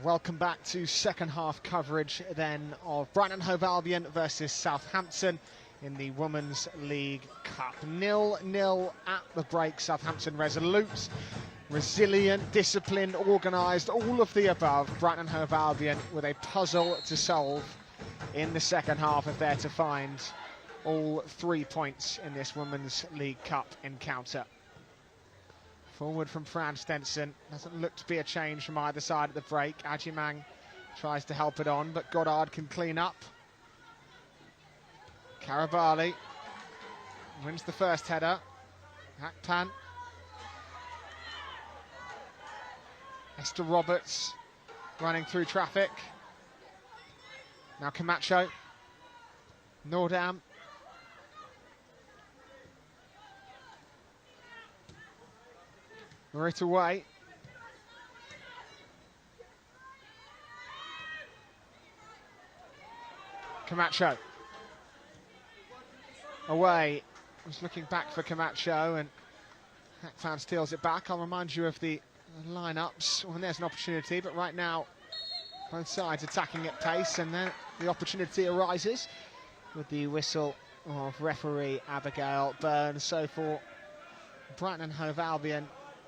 Welcome back to second half coverage then of Brighton and Hove Albion versus Southampton in the Women's League Cup. 0-0 at the break. Southampton resolute, resilient, disciplined, organised, all of the above. Brighton and Hove Albion with a puzzle to solve in the second half if they're to find all 3 points in this Women's League Cup encounter. Forward from Fran Stenson. Doesn't look to be a change from either side at the break. Ajimang tries to help it on, but Goddard can clean up. Karabali wins the first header. Akpan. Esther Roberts running through traffic. Now Camacho. Nordam. Right away. Camacho. Away. I was looking back for Camacho and Akpan steals it back. I'll remind you of the lineups when there's an opportunity, but right now both sides attacking at pace, and then the opportunity arises with the whistle of referee Abigail Burns. So for Brighton and Hove Albion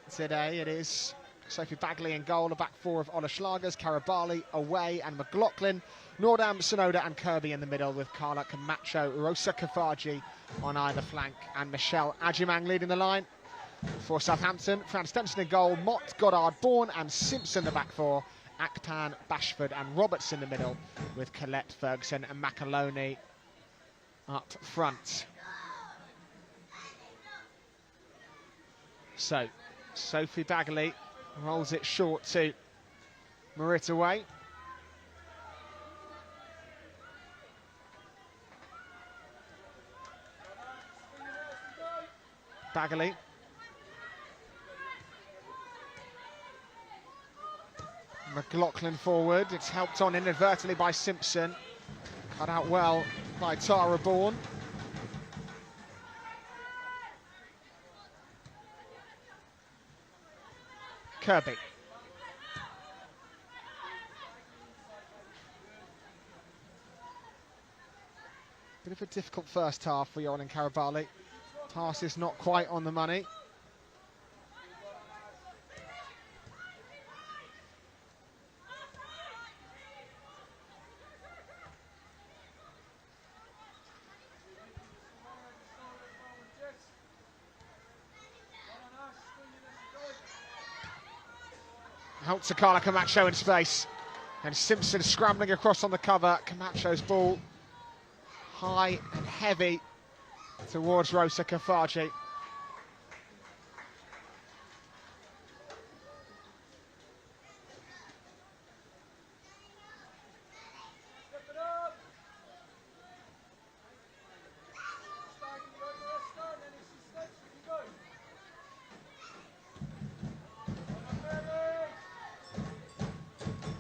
today, it is Sophie Bagley in goal, the back four of Ola Schlagers, Karabali away and McLaughlin, Nordam, Sonoda and Kirby in the middle with Carla Camacho, Rosa Kafaji on either flank and Michelle Ajimang leading the line. For Southampton, Fran Stenson in goal, Mott, Goddard, Bourne and Simpson the back four, Akpan, Bashford and Roberts in the middle with Colette, Ferguson and McAloney up front. So Sophie Bagley rolls it short to Marita Way. Bagley. McLaughlin forward. It's helped on inadvertently by Simpson. Cut out well by Tara Bourne. Kirby. Bit of a difficult first half for Yoran and Karabali. Pass is not quite on the money. Out to Carla Camacho in space, and Simpson scrambling across on the cover. Camacho's ball high and heavy towards Rosa Kafaji.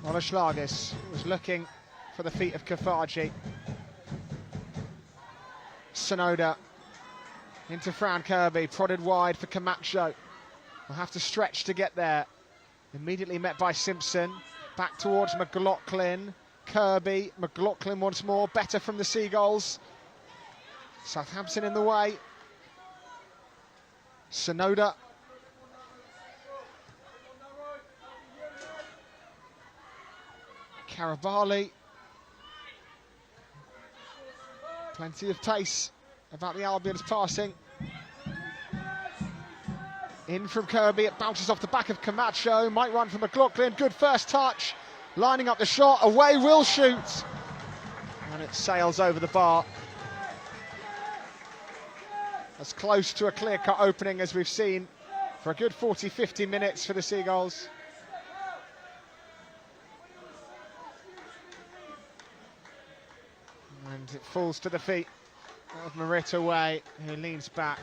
Ola Schlagers was looking for the feet of Kafaji. Sonoda into Fran Kirby, prodded wide for Camacho. Will have to stretch to get there. Immediately met by Simpson. Back towards McLaughlin. Kirby, McLaughlin once more. Better from the Seagulls. Southampton in the way. Sonoda. Karabali. Plenty of pace about the Albion's passing. In from Kirby, it bounces off the back of Camacho, might run from McLaughlin, good first touch, lining up the shot, away will shoot, and it sails over the bar. As close to a clear-cut opening as we've seen for a good 40-50 minutes for the Seagulls. And it falls to the feet of Marita Way, who leans back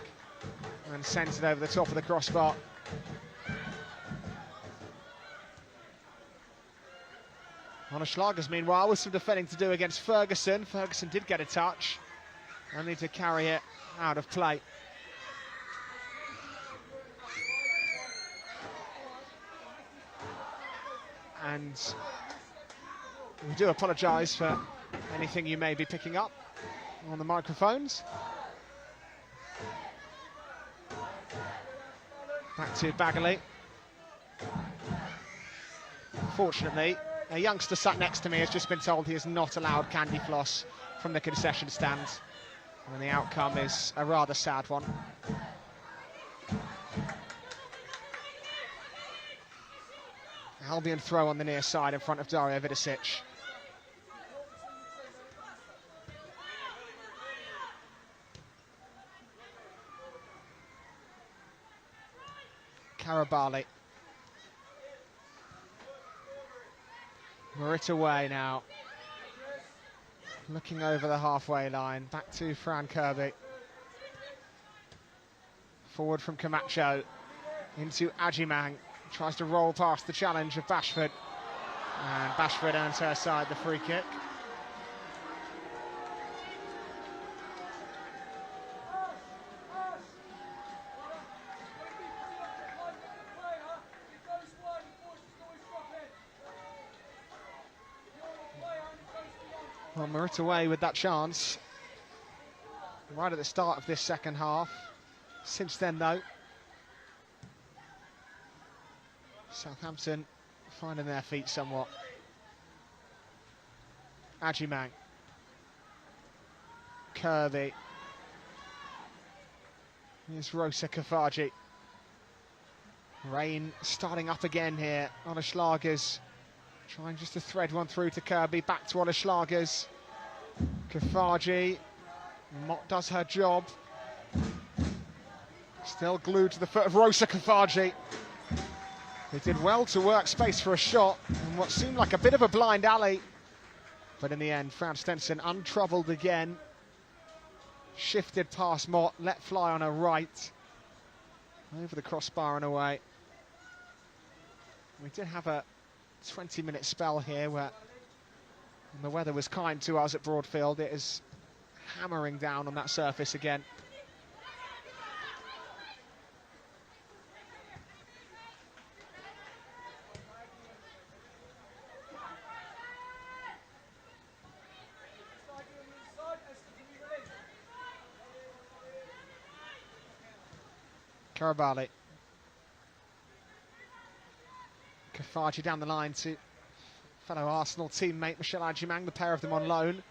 and sends it over the top of the crossbar. Ola Schlagers, meanwhile, with some defending to do against Ferguson. Ferguson did get a touch, only to carry it out of play. And We do apologise for anything you may be picking up on the microphones. Back to Bagley. Fortunately, a youngster sat next to me has just been told he is not allowed candy floss from the concession stand, and the outcome is a rather sad one. Albion throw on the near side in front of Dario Vidicic. Karabali. Marit away now. Looking over the halfway line. Back to Fran Kirby. Forward from Camacho. Into Ajimang. Tries to roll past the challenge of Bashford. And Bashford earns her side the free kick. Well, Marit away with that chance right at the start of this second half. Since then, though, Southampton finding their feet somewhat. Ajimang. Kirby. Here's Rosa Kafaji. Rain starting up again here. Ola-Schlagers trying just to thread one through to Kirby. Back to Ola-Schlagers. Kafaji. Mott does her job. Still glued to the foot of Rosa Kafaji. They did well to work space for a shot in what seemed like a bit of a blind alley. But in the end, Fran Stenson untroubled again. Shifted past Mott, let fly on her right. Over the crossbar and away. We did have a 20-minute spell here where the weather was kind to us at Broadfield. It is hammering down on that surface again. Karabali. Kafaji down the line to fellow Arsenal teammate Michel Ajimang, the pair of them on loan.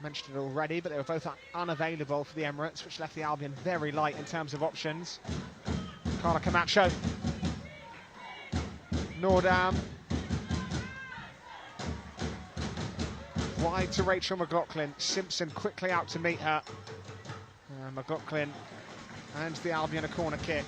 Mentioned it already, but they were both unavailable for the Emirates, which left the Albion very light in terms of options. Carla Camacho. Nordam. Wide to Rachel McLaughlin. Simpson quickly out to meet her. McLaughlin and the Albion a corner kick.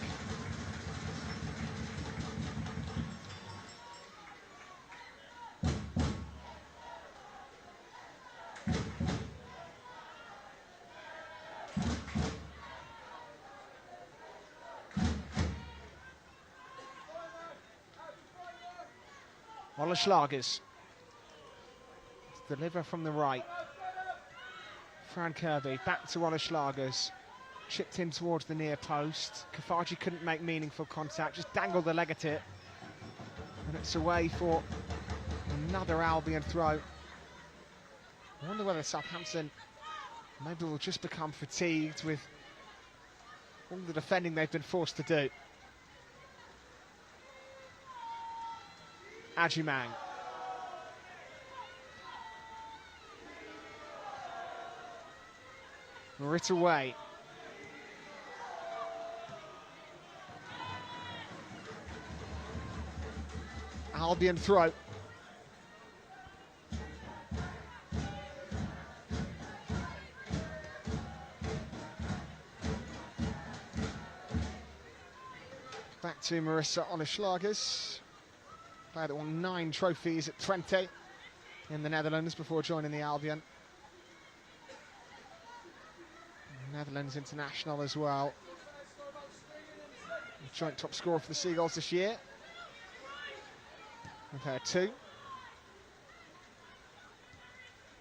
Ola-Schlagers. Deliver from the right. Fran Kirby back to Ola-Schlagers. Chipped in towards the near post. Kafaji couldn't make meaningful contact, just dangled the leg at it. And it's away for another Albion throw. I wonder whether Southampton maybe will just become fatigued with all the defending they've been forced to do. Ajimang. Marit away. Albion throw. Back to Marissa Ola-Schlagers. Player that won 9 trophies at Twente in the Netherlands before joining the Albion. Netherlands international as well. Joint top scorer for the Seagulls this year. With her 2.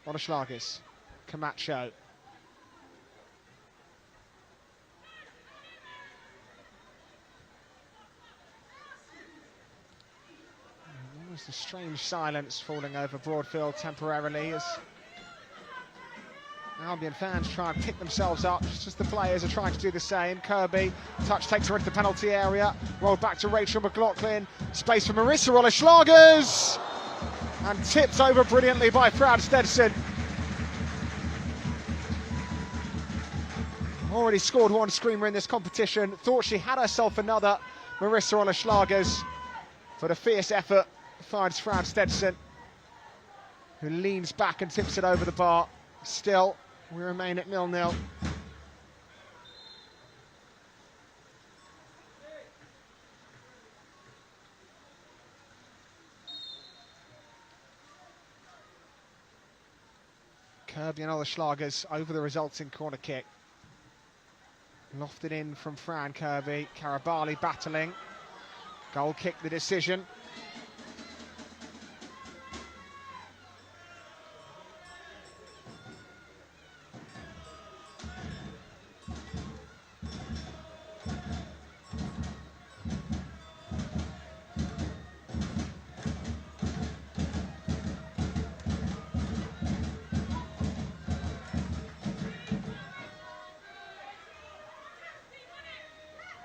Ola-Schlagers. Camacho. Just a strange silence falling over Broadfield temporarily as Albion fans try and pick themselves up, just as the players are trying to do the same. Kirby, touch takes her into the penalty area, rolled back to Rachel McLaughlin, space for Marissa Rollerschlagers, and tipped over brilliantly by Fran Stedson. Already scored one screamer in this competition, thought she had herself another, Marissa Rollerschlagers, but a fierce effort finds Fran Stedson, who leans back and tips it over the bar. Still, we remain at 0-0. Kirby and Rollerschlagers over the resulting corner kick. Lofted in from Fran Kirby. Karabali battling. Goal kick the decision.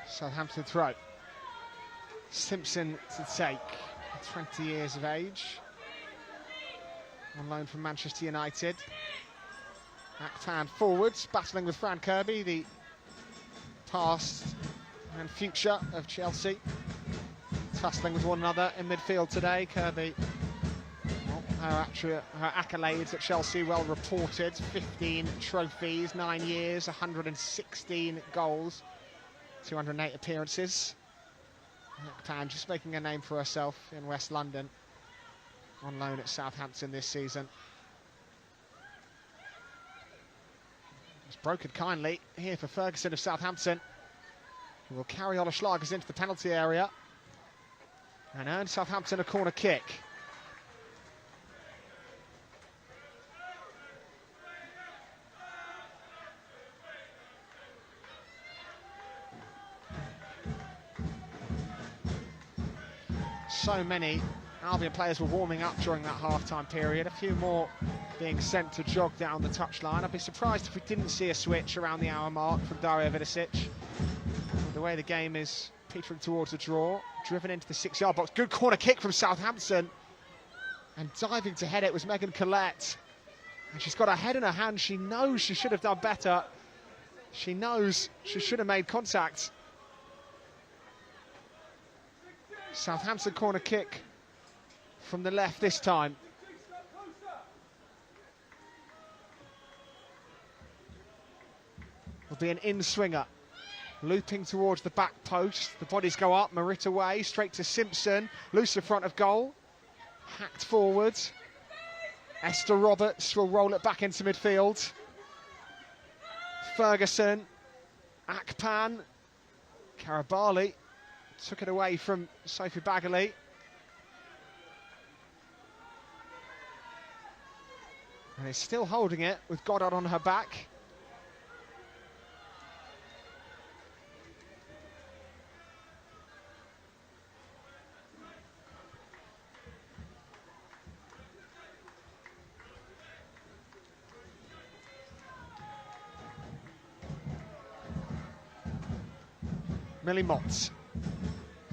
Southampton throw. Simpson to take, 20 years of age, on loan from Manchester United. Akpan forwards, battling with Fran Kirby, the past and future of Chelsea. Tussling with one another in midfield today. Kirby, well, her accolades at Chelsea well reported. 15 trophies, 9 years, 116 goals. 208 appearances. Akpan just making a name for herself in West London, on loan at Southampton this season. It's broken kindly here for Ferguson of Southampton, who will carry Rollerschlagers into the penalty area and earn Southampton a corner kick. So many Albion players were warming up during that half-time period. A few more being sent to jog down the touchline. I'd be surprised if we didn't see a switch around the hour mark from Daria Vidicic. The way the game is petering towards a draw. Driven into the 6-yard box. Good corner kick from Southampton. And diving to head it was Megan Collette. And she's got her head in her hand. She knows she should have done better. She knows she should have made contact. Southampton corner kick from the left this time. Will be an in-swinger. Looping towards the back post. The bodies go up, Marit away, straight to Simpson. Loose in front of goal. Hacked forward. Esther Roberts will roll it back into midfield. Ferguson. Akpan. Karabali. Took it away from Sophie Bagley. And is still holding it with Goddard on her back. Millie Mott.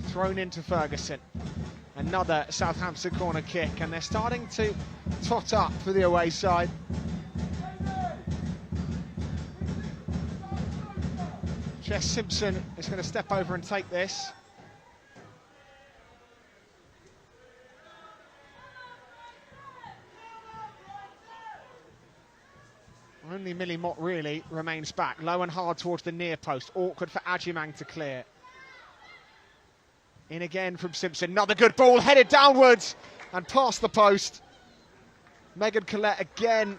Thrown into Ferguson. Another Southampton corner kick, and they're starting to tot up for the away side. Jess Simpson is going to step over and take this. Only Millie Mott really remains back. Low and hard towards the near post. Awkward for Ajimang to clear. In again from Simpson. Another good ball headed downwards and past the post. Megan Collette again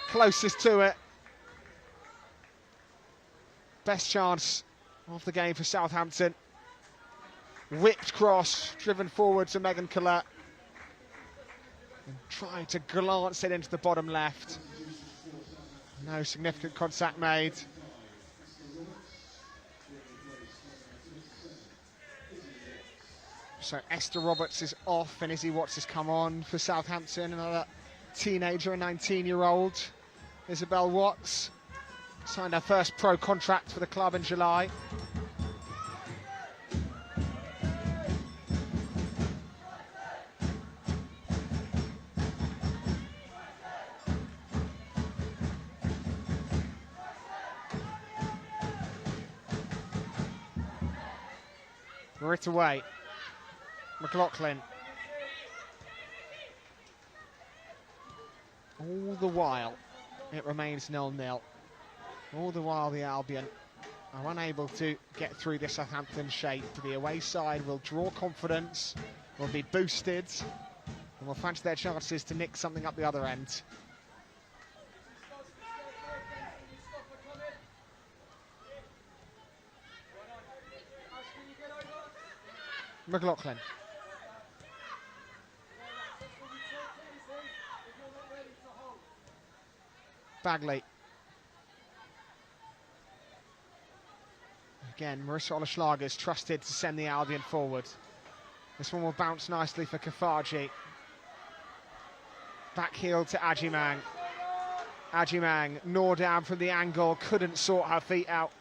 closest to it. Best chance of the game for Southampton. Whipped cross, driven forward to Megan Collette. And tried to glance it into the bottom left. No significant contact made. So Esther Roberts is off and Izzy Watts has come on for Southampton. Another teenager, a 19-year-old, Isabel Watts. Signed her first pro contract for the club in July. Ripped away. McLaughlin. All the while, it remains 0-0. All the while, the Albion are unable to get through the Southampton shape. The away side will draw confidence, will be boosted, and will fancy their chances to nick something up the other end. McLaughlin. Bagley. Again, Marissa Oleslager is trusted to send the Albion forward. This one will bounce nicely for Kafaji. Back heel to Ajimang. Ajimang, gnaw down from the angle, couldn't sort her feet out.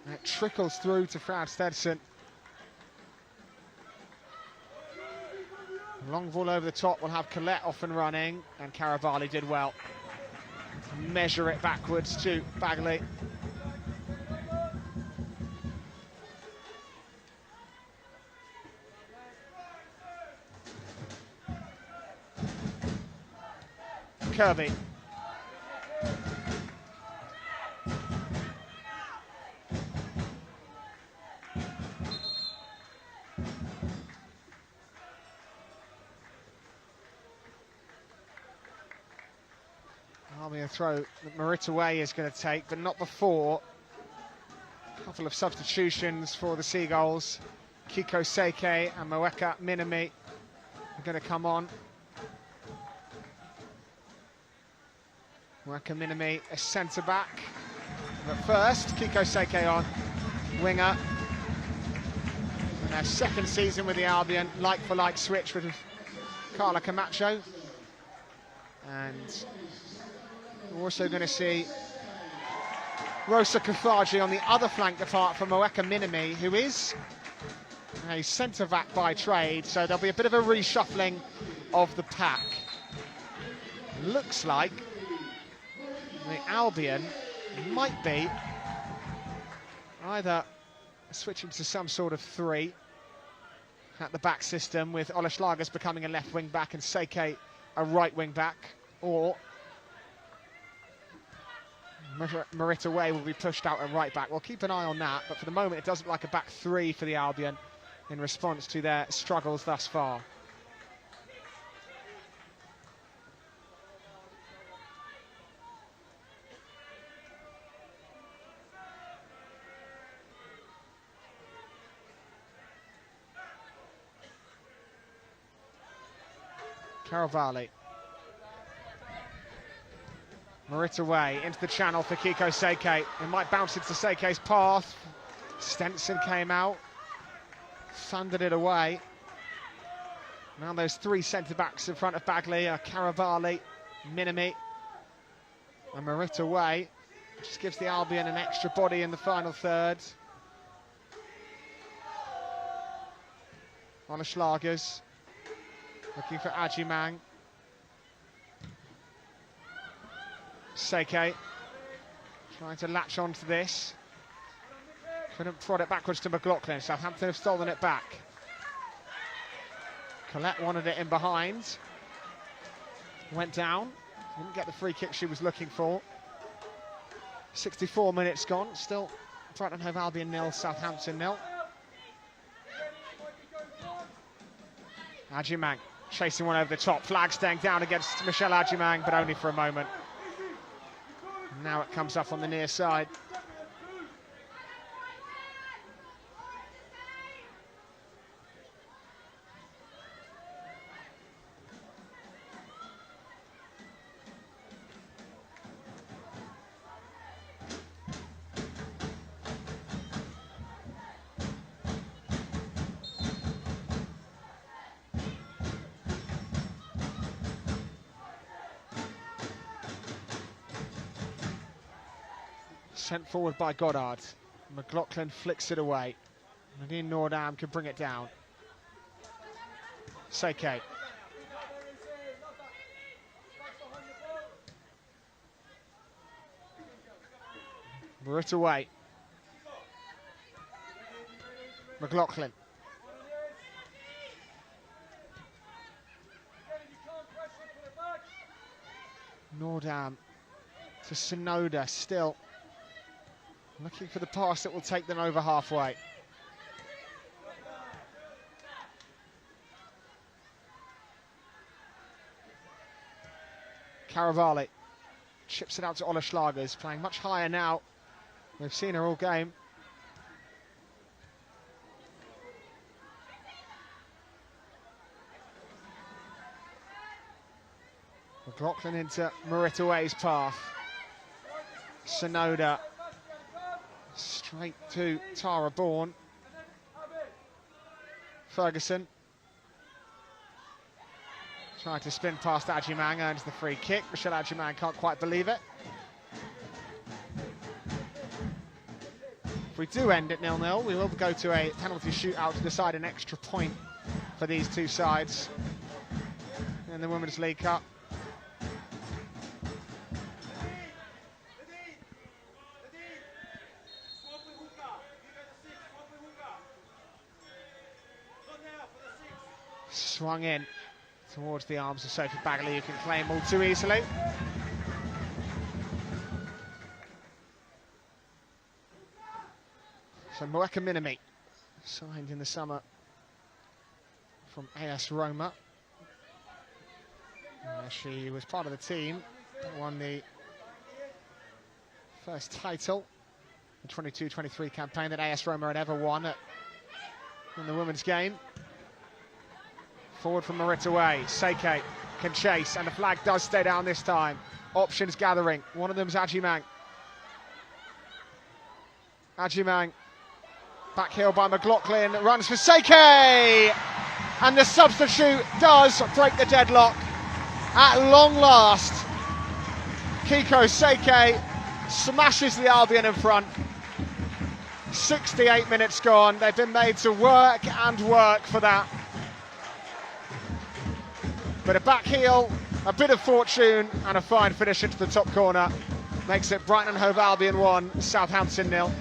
And it trickles through to Fran Stedson. Long ball over the top will have Collette off and running, and Carabali did well. Measure it backwards to Bagley. Kirby. I'll be a throw that Marita Way is going to take, but not before. A couple of substitutions for the Seagulls. Kiko Seike and Moeka Minami are going to come on. Moeka Minami, a centre-back. But first, Kiko Seike on, winger. And their second season with the Albion, like-for-like switch with Carla Camacho. And we're also going to see Rosa Kafaji on the other flank apart from Moeka Minami, who is a centre-back by trade, so there'll be a bit of a reshuffling of the pack. Looks like the Albion might be either switching to some sort of three at the back system, with Oleslager's becoming a left wing-back and Seike a right wing-back, or Marita Way will be pushed out at right back. We'll keep an eye on that, but for the moment it does look like a back three for the Albion in response to their struggles thus far. Caravali. Marita Way into the channel for Kiko Seike. It might bounce into Seike's path. Stenson came out, thundered it away. Now those three centre-backs in front of Bagley are Caravali, Minami and Marita Way. Just gives the Albion an extra body in the final third. Oleslagers looking for Ajimang. Seike trying to latch onto this. Couldn't prod it backwards to McLaughlin. Southampton have stolen it back. Collette wanted it in behind. Went down. Didn't get the free kick she was looking for. 64 minutes gone. Still Brighton Hove Albion 0, Southampton 0. Ajimang chasing one over the top. Flag staying down against Michelle Ajimang, but only for a moment. Now it comes up on the near side. Sent forward by Goddard. McLaughlin flicks it away. Nadine Nordam can bring it down. Seike. It away. McLaughlin. Nordam to Sonoda, still looking for the pass that will take them over halfway. Caravali chips it out to Ola Schlagers, playing much higher now. We've seen her all game. McLaughlin into Maritawe's path. Sonoda straight to Tara Bourne. Ferguson trying to spin past Ajimang, earns the free kick. Michelle Ajimang can't quite believe it. If we do end at 0-0, we will go to a penalty shootout to decide an extra point for these two sides in the Women's League Cup. Swung in towards the arms of Sophie Bagley, who can claim all too easily. So Moeka Minami, signed in the summer from AS Roma. She was part of the team that won the first title, the 22-23 campaign that AS Roma had ever won in the women's game. Forward from Maritawe, Seike can chase, and the flag does stay down this time. Options gathering, one of them's Ajimang. Ajimang, back heel by McLaughlin, runs for Seike! And the substitute does break the deadlock. At long last, Kiko Seike smashes the Albion in front. 68 minutes gone, they've been made to work and work for that. But a back heel, a bit of fortune, and a fine finish into the top corner makes it Brighton and Hove Albion 1, Southampton 0.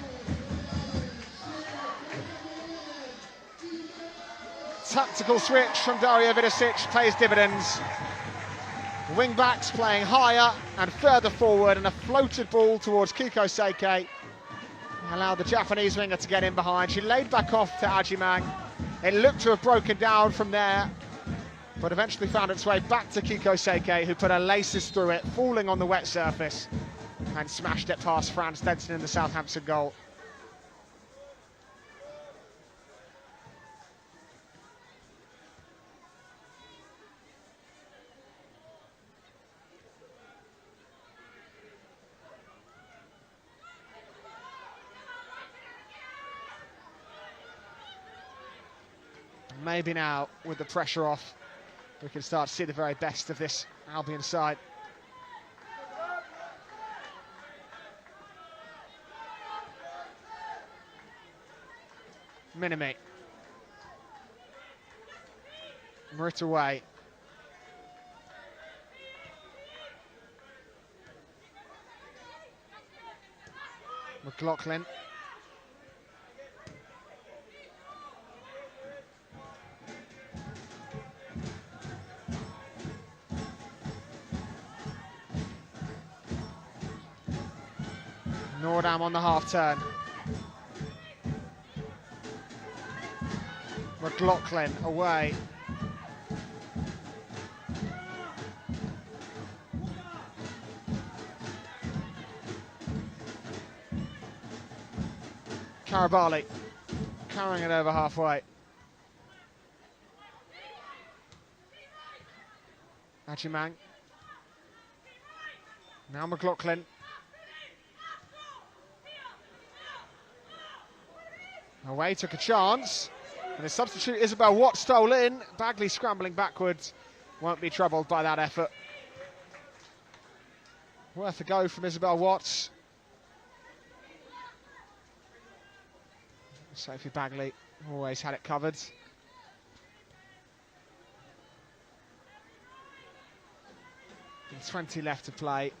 Tactical switch from Daria Vidosic pays dividends. Wing-backs playing higher and further forward, and a floated ball towards Kiko Seike allowed the Japanese winger to get in behind. She laid back off to Ajimang. It looked to have broken down from there, but eventually found its way back to Kiko Seike, who put her laces through it, falling on the wet surface, and smashed it past Fran Stenson in the Southampton goal. Maybe now, with the pressure off, we can start to see the very best of this Albion side. Minami. Maritawe. McLaughlin. Nordam on the half turn. McLaughlin away. Caravali carrying it over halfway. Ajimang. Now McLaughlin. Away took a chance, and the substitute Isabel Watt stole in. Bagley scrambling backwards, won't be troubled by that effort. Worth a go from Isabel Watts. Sophie Bagley always had it covered. And 20 left to play.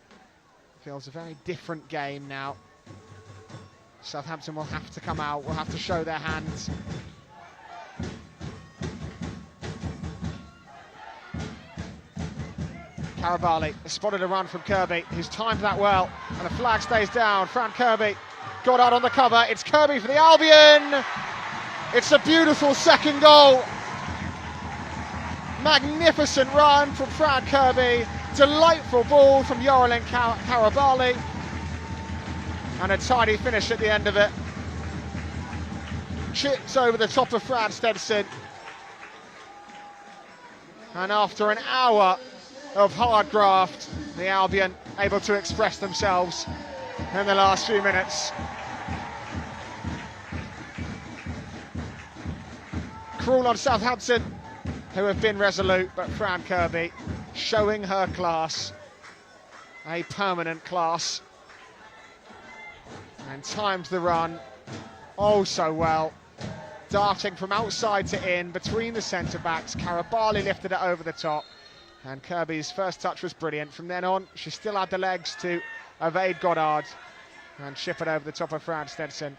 Feels a very different game now. Southampton will have to come out, will have to show their hands. Carabali has spotted a run from Kirby. He's timed that well, and the flag stays down. Fran Kirby got out on the cover. It's Kirby for the Albion. It's a beautiful second goal. Magnificent run from Fran Kirby. Delightful ball from Yorelin Carabali. And a tidy finish at the end of it. Chips over the top of Fran Stenson. And after an hour of hard graft, the Albion able to express themselves in the last few minutes. Cruel on Southampton, who have been resolute, but Fran Kirby showing her class, a permanent class, and timed the run oh so well, darting from outside to in between the centre-backs. Carabali lifted it over the top, and Kirby's first touch was brilliant. From then on, she still had the legs to evade Goddard and chip it over the top of Fran Stenson.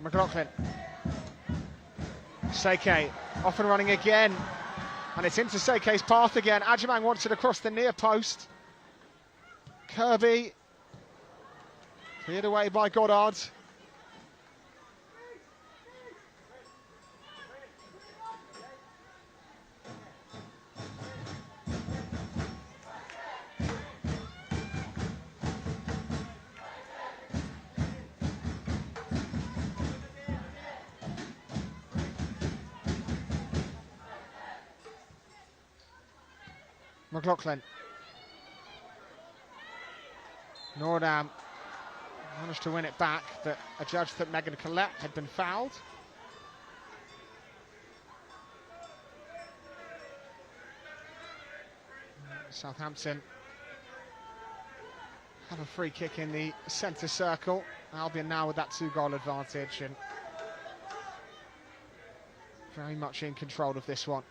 McLaughlin. Seke off and running again, and it's into Seke's path again. Ajimang wants it across the near post. Kirby cleared away by Goddard. McLaughlin. Nordam managed to win it back, but adjudged that Megan Collette had been fouled. Southampton have a free kick in the centre circle. Albion now with that 2-goal advantage and very much in control of this one.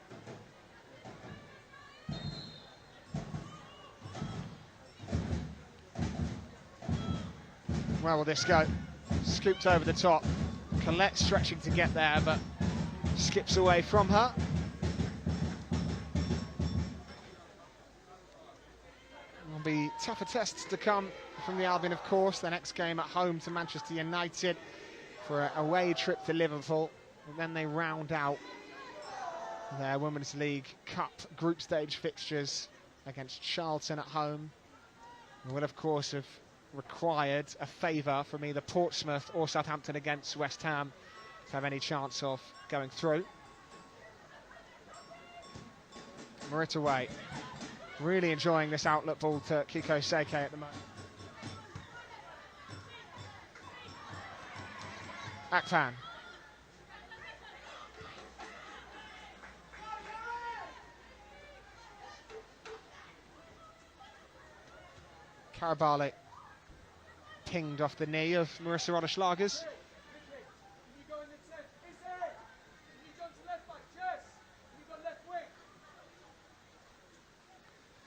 Where will this go? Scooped over the top. Collette stretching to get there, but skips away from her. There'll be tougher tests to come from the Albion, of course. Their next game at home to Manchester United for an away trip to Liverpool. And then they round out their Women's League Cup group stage fixtures against Charlton at home. And will, of course, have required a favour from either Portsmouth or Southampton against West Ham to have any chance of going through. Marita Way really enjoying this outlet ball to Kiko Seke at the moment. Akpan. Carabali pinged off the knee of Marissa Rodderschlager's.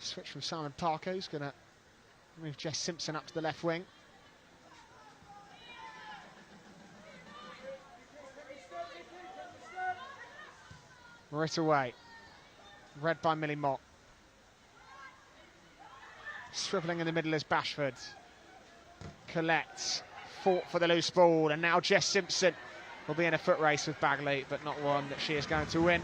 Switch from Simon Parker, who's going to move Jess Simpson up to the left wing. Marita Way, read by Millie Mott. Swivelling in the middle is Bashford. Collette fought for the loose ball, and now Jess Simpson will be in a foot race with Bagley, but not one that she is going to win.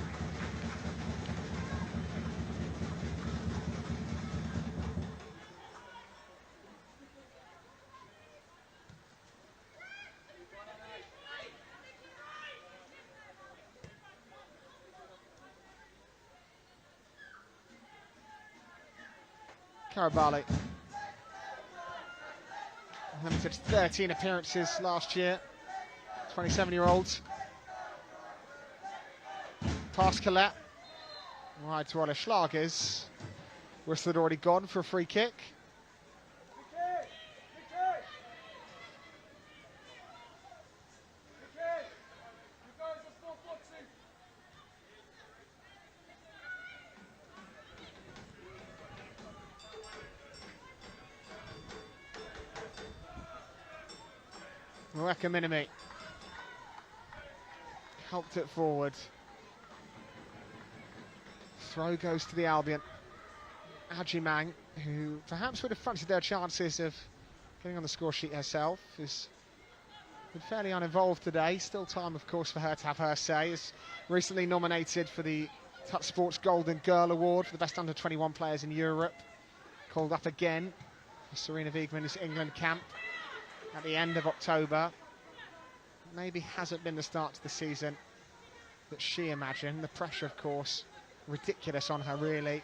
Karabali. Limited 13 appearances last year. 27-year-old. Pass Colette. Right to Ola Schlagers. Whistle had already gone for a free kick. Mweka Minimi helped it forward. Throw goes to the Albion. Ajimang, who perhaps would have fronted their chances of getting on the score sheet herself, has been fairly uninvolved today. Still time, of course, for her to have her say. Is recently nominated for the Touch Sports Golden Girl Award for the best under-21 players in Europe. Called up again for Serena Wiegman's England camp at the end of October. Maybe hasn't been the start to the season that she imagined. The pressure, of course, ridiculous on her, really,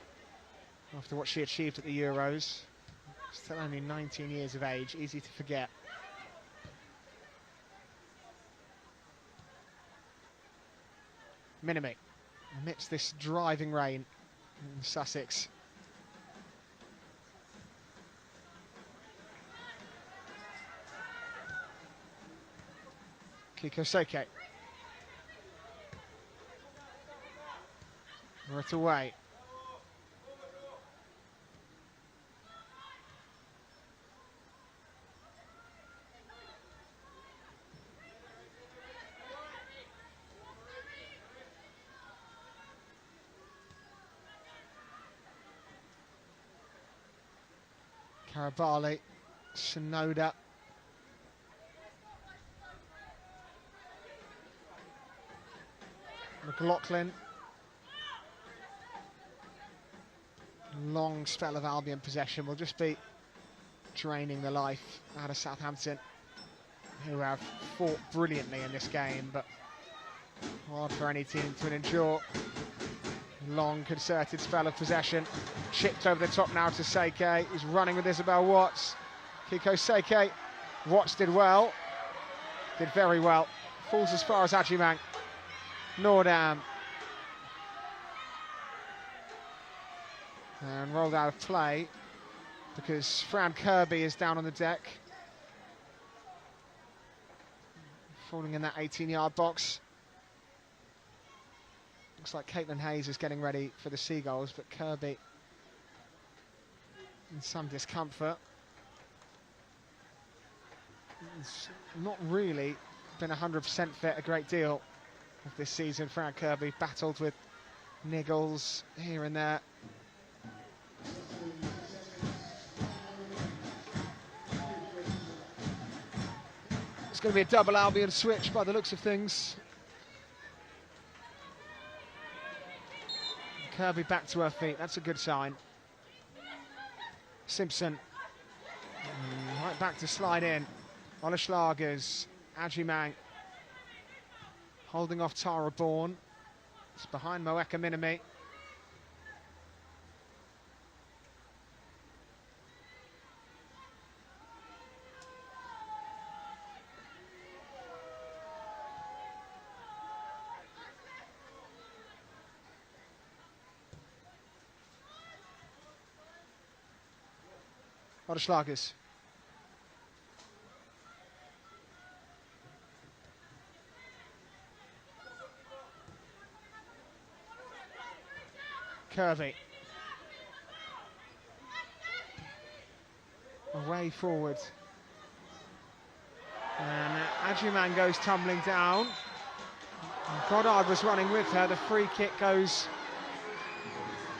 after what she achieved at the Euros. Still only 19 years of age, easy to forget. Minimi amidst this driving rain in Sussex. Kiko Seke. Right away. Karabali, Shinoda. McLaughlin. Long spell of Albion possession will just be draining the life out of Southampton, who have fought brilliantly in this game, but hard for any team to endure. Long concerted spell of possession, chipped over the top now to Seke, who's running with Isabel Watts. Kiko Seke, Watts did well, did very well, falls as far as Ajimang. Nordam. And rolled out of play because Fran Kirby is down on the deck. Falling in that 18-yard box. Looks like Caitlin Hayes is getting ready for the Seagulls, but Kirby in some discomfort. It's not really been 100% fit a great deal of this season. Fran Kirby battled with niggles here and there. It's going to be a double Albion switch by the looks of things. Kirby back to her feet, that's a good sign. Simpson, right back to slide in. Ola Schlagers, Ajimang. Holding off Tara Bourne. It's behind Mweka Minimi. Ola Schlagers. Kirby. Away forward. And Ajimang goes tumbling down. And Goddard was running with her. The free kick goes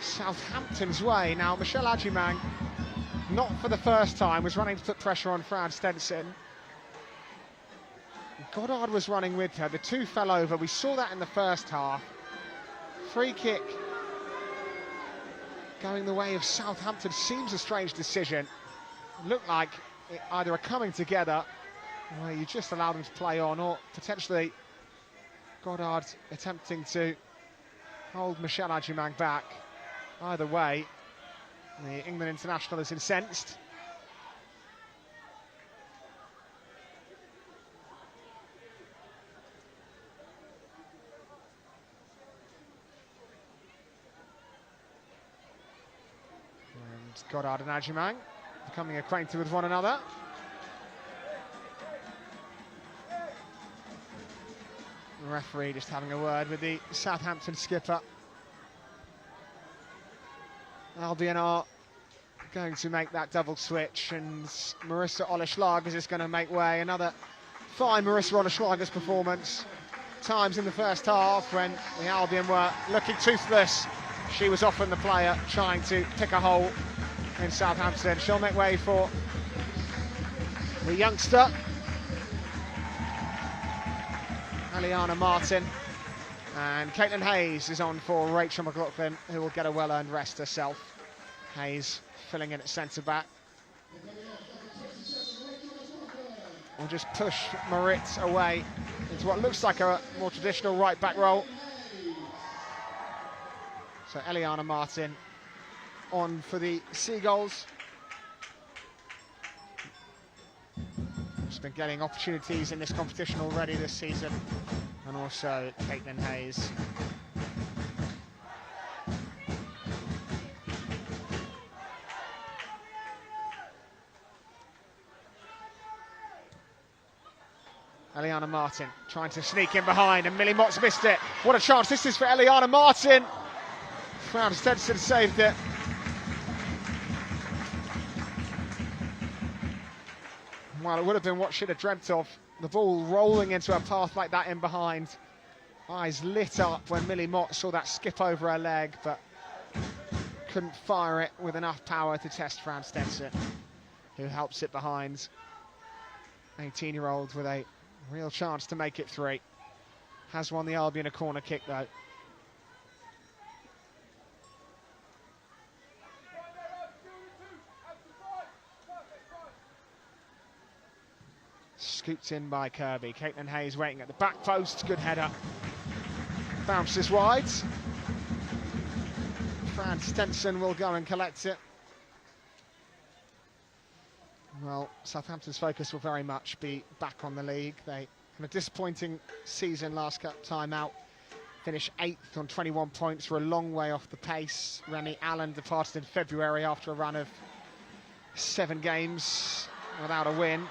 Southampton's way. Now, Michelle Ajimang, not for the first time, was running to put pressure on Fran Stenson. Goddard was running with her. The two fell over. We saw that in the first half. Free kick going the way of Southampton seems a strange decision. It looked like either a coming together where you just allow them to play on, or potentially Goddard attempting to hold Michelle Ajimang back. Either way, The England international is incensed. And Goddard and Ajimang becoming acquainted with one another. The referee just having a word with the Southampton skipper. Albion are going to make that double switch, and Marissa Oleschlagers is going to make way. Another fine Marissa Oleschlagers performance. Times in the first half when the Albion were looking toothless, she was often the player trying to pick a hole in Southampton. She'll make way for the youngster, Eliana Martin, and Caitlin Hayes is on for Rachel McLaughlin, who will get a well-earned rest herself. Hayes filling in at centre-back. We'll just push Moritz away into what looks like a more traditional right-back role. So Eliana Martin on for the Seagulls. She's been getting opportunities in this competition already this season. And also Caitlin Hayes. Eliana Martin trying to sneak in behind, and Millie Mott's missed it. What a chance this is for Eliana Martin. Fran Stenson saved it. Well, it would have been what she'd have dreamt of. The ball rolling into a path like that in behind. Eyes lit up when Millie Mott saw that skip over her leg, but couldn't fire it with enough power to test Fran Stenson, who helps it behind. 18-year-old with a real chance to make it 3. Has won the Albion a corner kick though. Scooped in by Kirby. Caitlin Hayes waiting at the back post. Good header. Bounces wide. Fran Stenson will go and collect it. Well, Southampton's focus will very much be back on the league. They had a disappointing season last time out. Finished 8th on 21 points. Were a long way off the pace. Remy Allen departed in February after a run of 7 games without a win.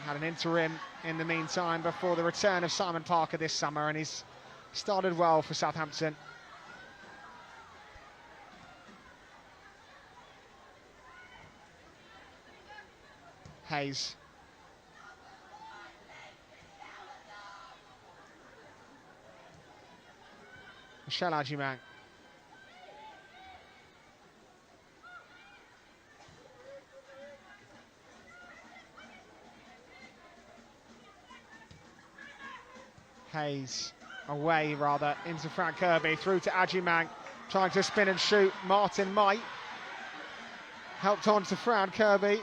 Had an interim in the meantime before the return of Simon Parker this summer, and he's started well for Southampton. Hayes. Michelle Ajimang. Hayes away rather into Frank Kirby, through to Ajimang, trying to spin and shoot. Martin might. Helped on to Fran Kirby.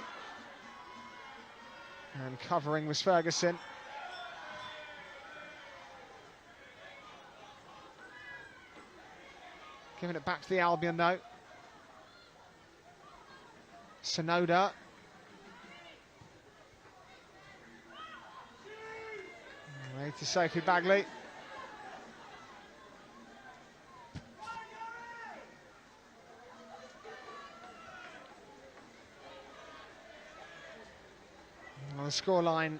And covering was Ferguson. Giving it back to the Albion though. Sonoda. Away to Sophie Bagley. Well, the scoreline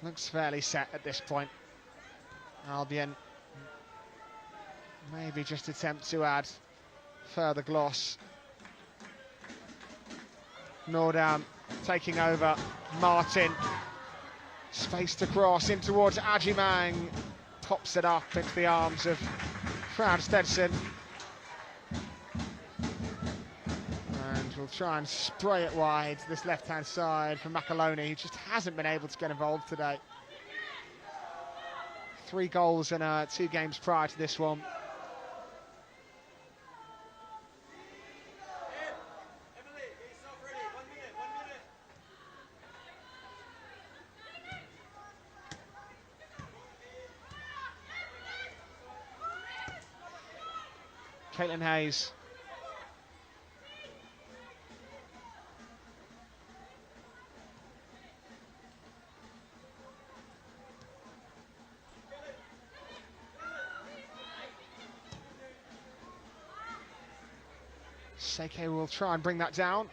looks fairly set at this point. Albion maybe just attempt to add further gloss. Nordam taking over. Martin. Space to cross in towards Ajimang. Pops it up into the arms of Fran Stenson. And we'll try and spray it wide to this left-hand side from McAloney, who just hasn't been able to get involved today. 3 goals in 2 games prior to this one. Caitlin Hayes Seike will try and bring that down.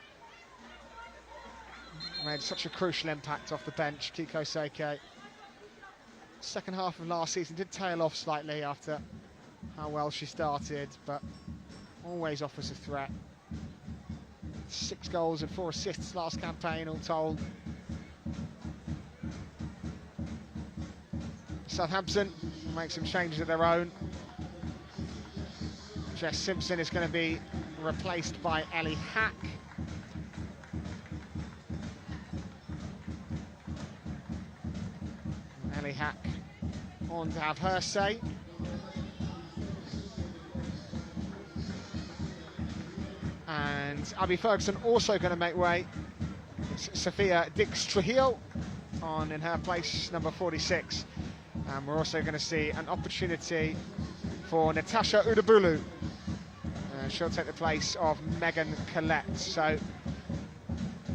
Made such a crucial impact off the bench, Kiko Seike. Second half of last season did tail off slightly after how well she started, but always offers a threat. 6 goals and 4 assists last campaign, all told. Southampton make some changes of their own. Jess Simpson is going to be replaced by Ellie Hack. Ellie Hack on to have her say. And Abby Ferguson also going to make way. It's Sophia Dix-Trujillo on in her place, number 46. And we're also going to see an opportunity for Natasha Udabulu. She'll take the place of Megan Collette. So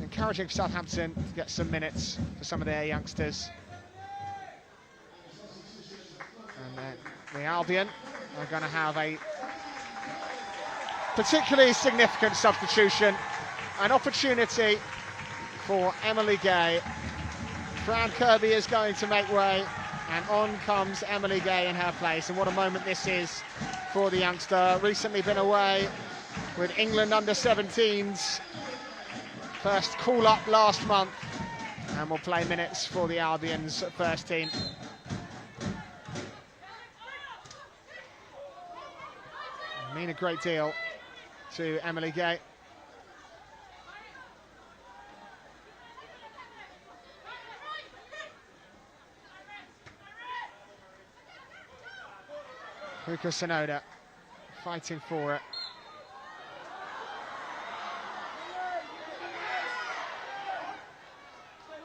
encouraging for Southampton to get some minutes for some of their youngsters. And then the Albion are going to have a particularly significant substitution, an opportunity for Emily Gay. Fran Kirby is going to make way, and on comes Emily Gay in her place. And what a moment this is for the youngster. Recently been away with England under-17s. First call-up last month, and will play minutes for the Albion's first team. Mean a great deal to Emily Gay. Ruka Sonoda fighting for it.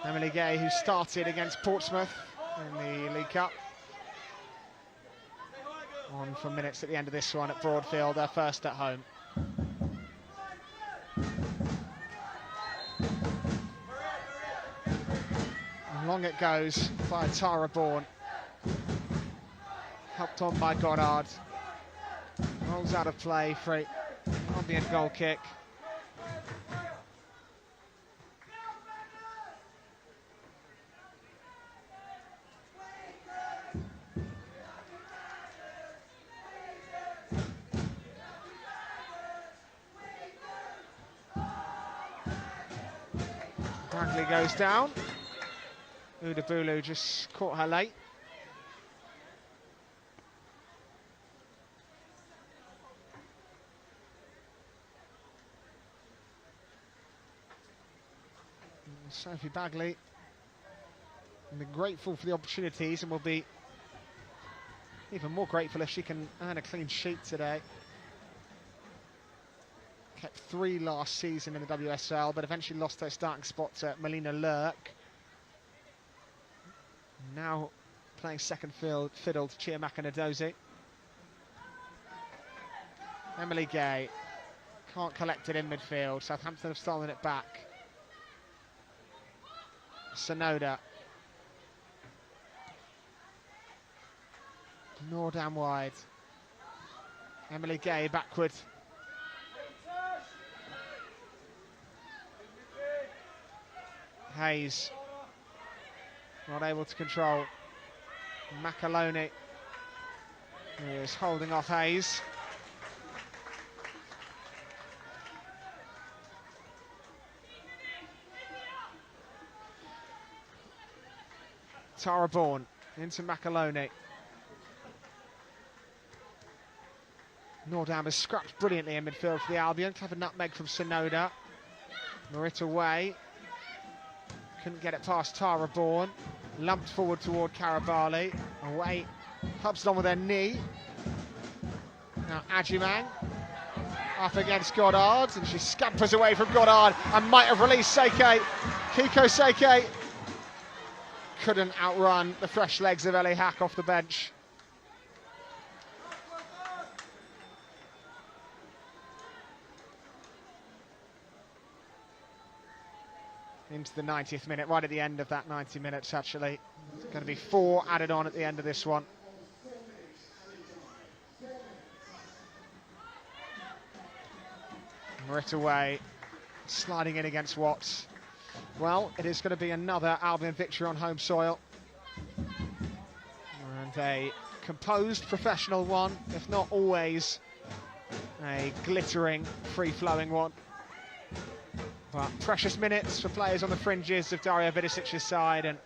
Emily Gay, who started against Portsmouth in the League Cup. On for minutes at the end of this one at Broadfield, their first at home. And long it goes by Tara Bourne. Helped on by Goddard. Rolls out of play for an Albion goal kick. Bradley goes down. Udabulu just caught her late. Sophie Bagley will be grateful for the opportunities and will be even more grateful if she can earn a clean sheet today. Kept 3 last season in the WSL, but eventually lost her starting spot to Melina Lurk. Now playing second fiddle to Chiamaka Ndozi. Emily Gay can't collect it in midfield. Southampton have stolen it back. Sonoda. Nordam wide. Emily Gay backward. Hayes not able to control. Macaloni is holding off Hayes. Tara Bourne into Macaloni. Nordam has scrapped brilliantly in midfield for the Albion. Clever nutmeg from Sonoda. Marita Way. Couldn't get it past Tara Bourne. Lumped forward toward Karabali. Away. Hubs on with their knee. Now Ajimang up against Goddard, and she scampers away from Goddard and might have released Seike. Kiko Seike couldn't outrun the fresh legs of Ellie Hack off the bench. Into the 90th minute, right at the end of that 90 minutes actually. There's going to be 4 added on at the end of this one. Merritt away, sliding in against Watts. Well, it is going to be another Albion victory on home soil. And a composed, professional one, if not always a glittering, free-flowing one. But precious minutes for players on the fringes of Dario Vidisic's side, and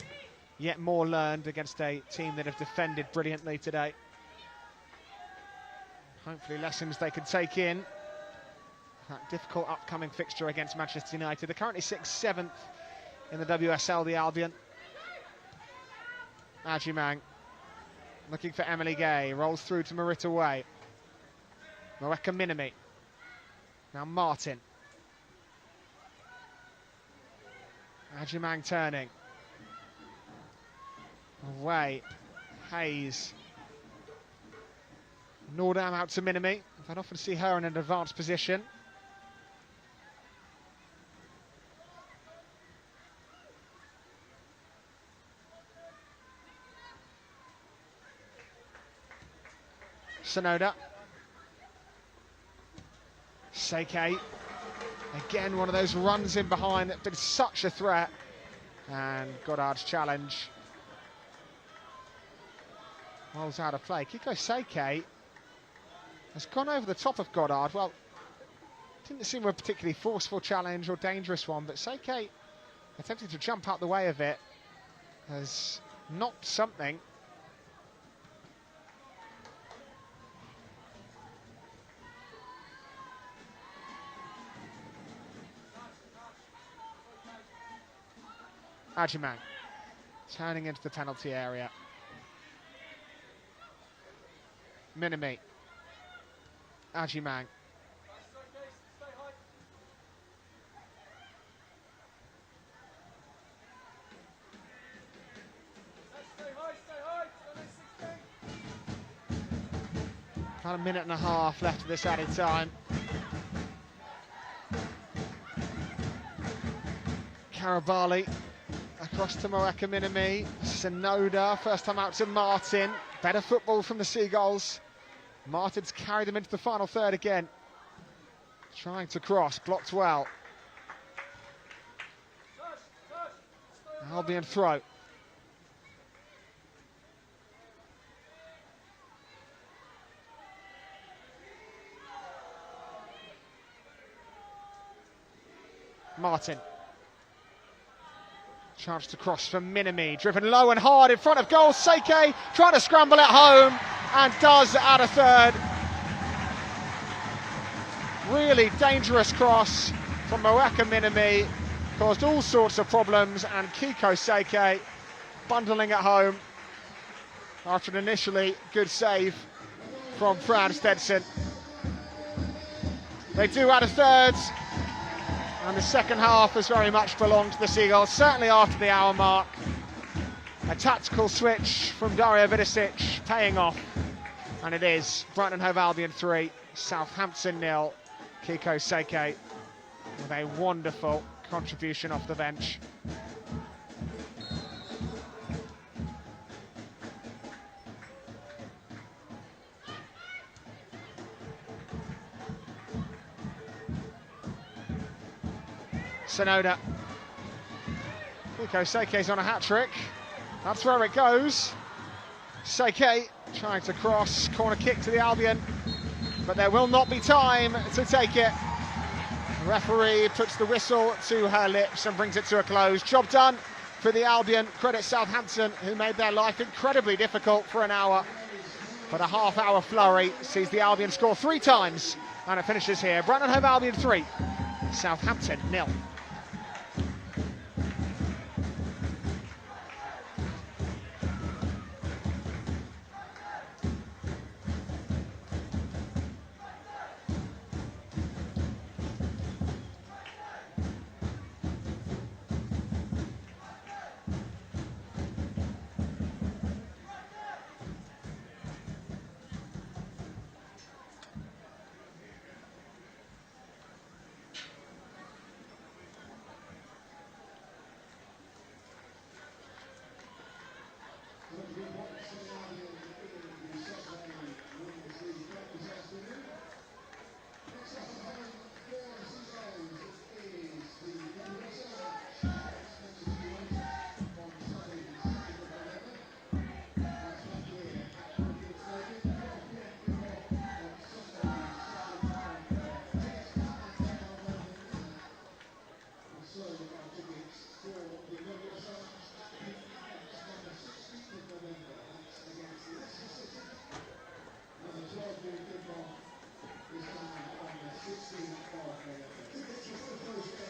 yet more learned against a team that have defended brilliantly today. Hopefully lessons they can take in. That difficult upcoming fixture against Manchester United. They're currently 6th, 7th in the WSL, the Albion. Ajimang looking for Emily Gay, rolls through to Marita Way. Moeka Minami. Now Martin. Ajimang turning. Away. Hayes. Nordam out to Minami. I'd often see her in an advanced position. Sonoda. Seike. Again, one of those runs in behind that's been such a threat. And Goddard's challenge. Rolls out of play. Kiko Seike has gone over the top of Goddard. Well, didn't seem a particularly forceful challenge or dangerous one, but Seike, attempting to jump out the way of it, has knocked something. Ajimang turning into the penalty area. Minami. Ajimang. About a minute and a half left of this added time. Karabali across to Moeka Minami. Sonoda, first time out to Martin. Better football from the Seagulls. Martin's carried them into the final third again. Trying to cross, blocked well. Albion throw. Martin. Chance to cross for Minami, driven low and hard in front of goal. Seike trying to scramble at home and does at a third. Really dangerous cross from Moeka Minami, caused all sorts of problems, and Kiko Seike bundling at home after an initially good save from Fran Stetson. They do add a third. And the second half has very much belonged to the Seagulls, certainly after the hour mark. A tactical switch from Dario Vidisic paying off. And it is Brighton and Hove Albion 3, Southampton 0. Kiko Seike with a wonderful contribution off the bench. Sonoda. Kiko Seike's on a hat-trick. That's where it goes. Seike trying to cross, corner kick to the Albion, but there will not be time to take it. The referee puts the whistle to her lips and brings it to a close. Job done for the Albion. Credit Southampton, who made their life incredibly difficult for an hour. But a half-hour flurry sees the Albion score 3 times, and it finishes here. Brighton and Hove Albion 3, Southampton 0. is on the 16th of November. Tickets are for the first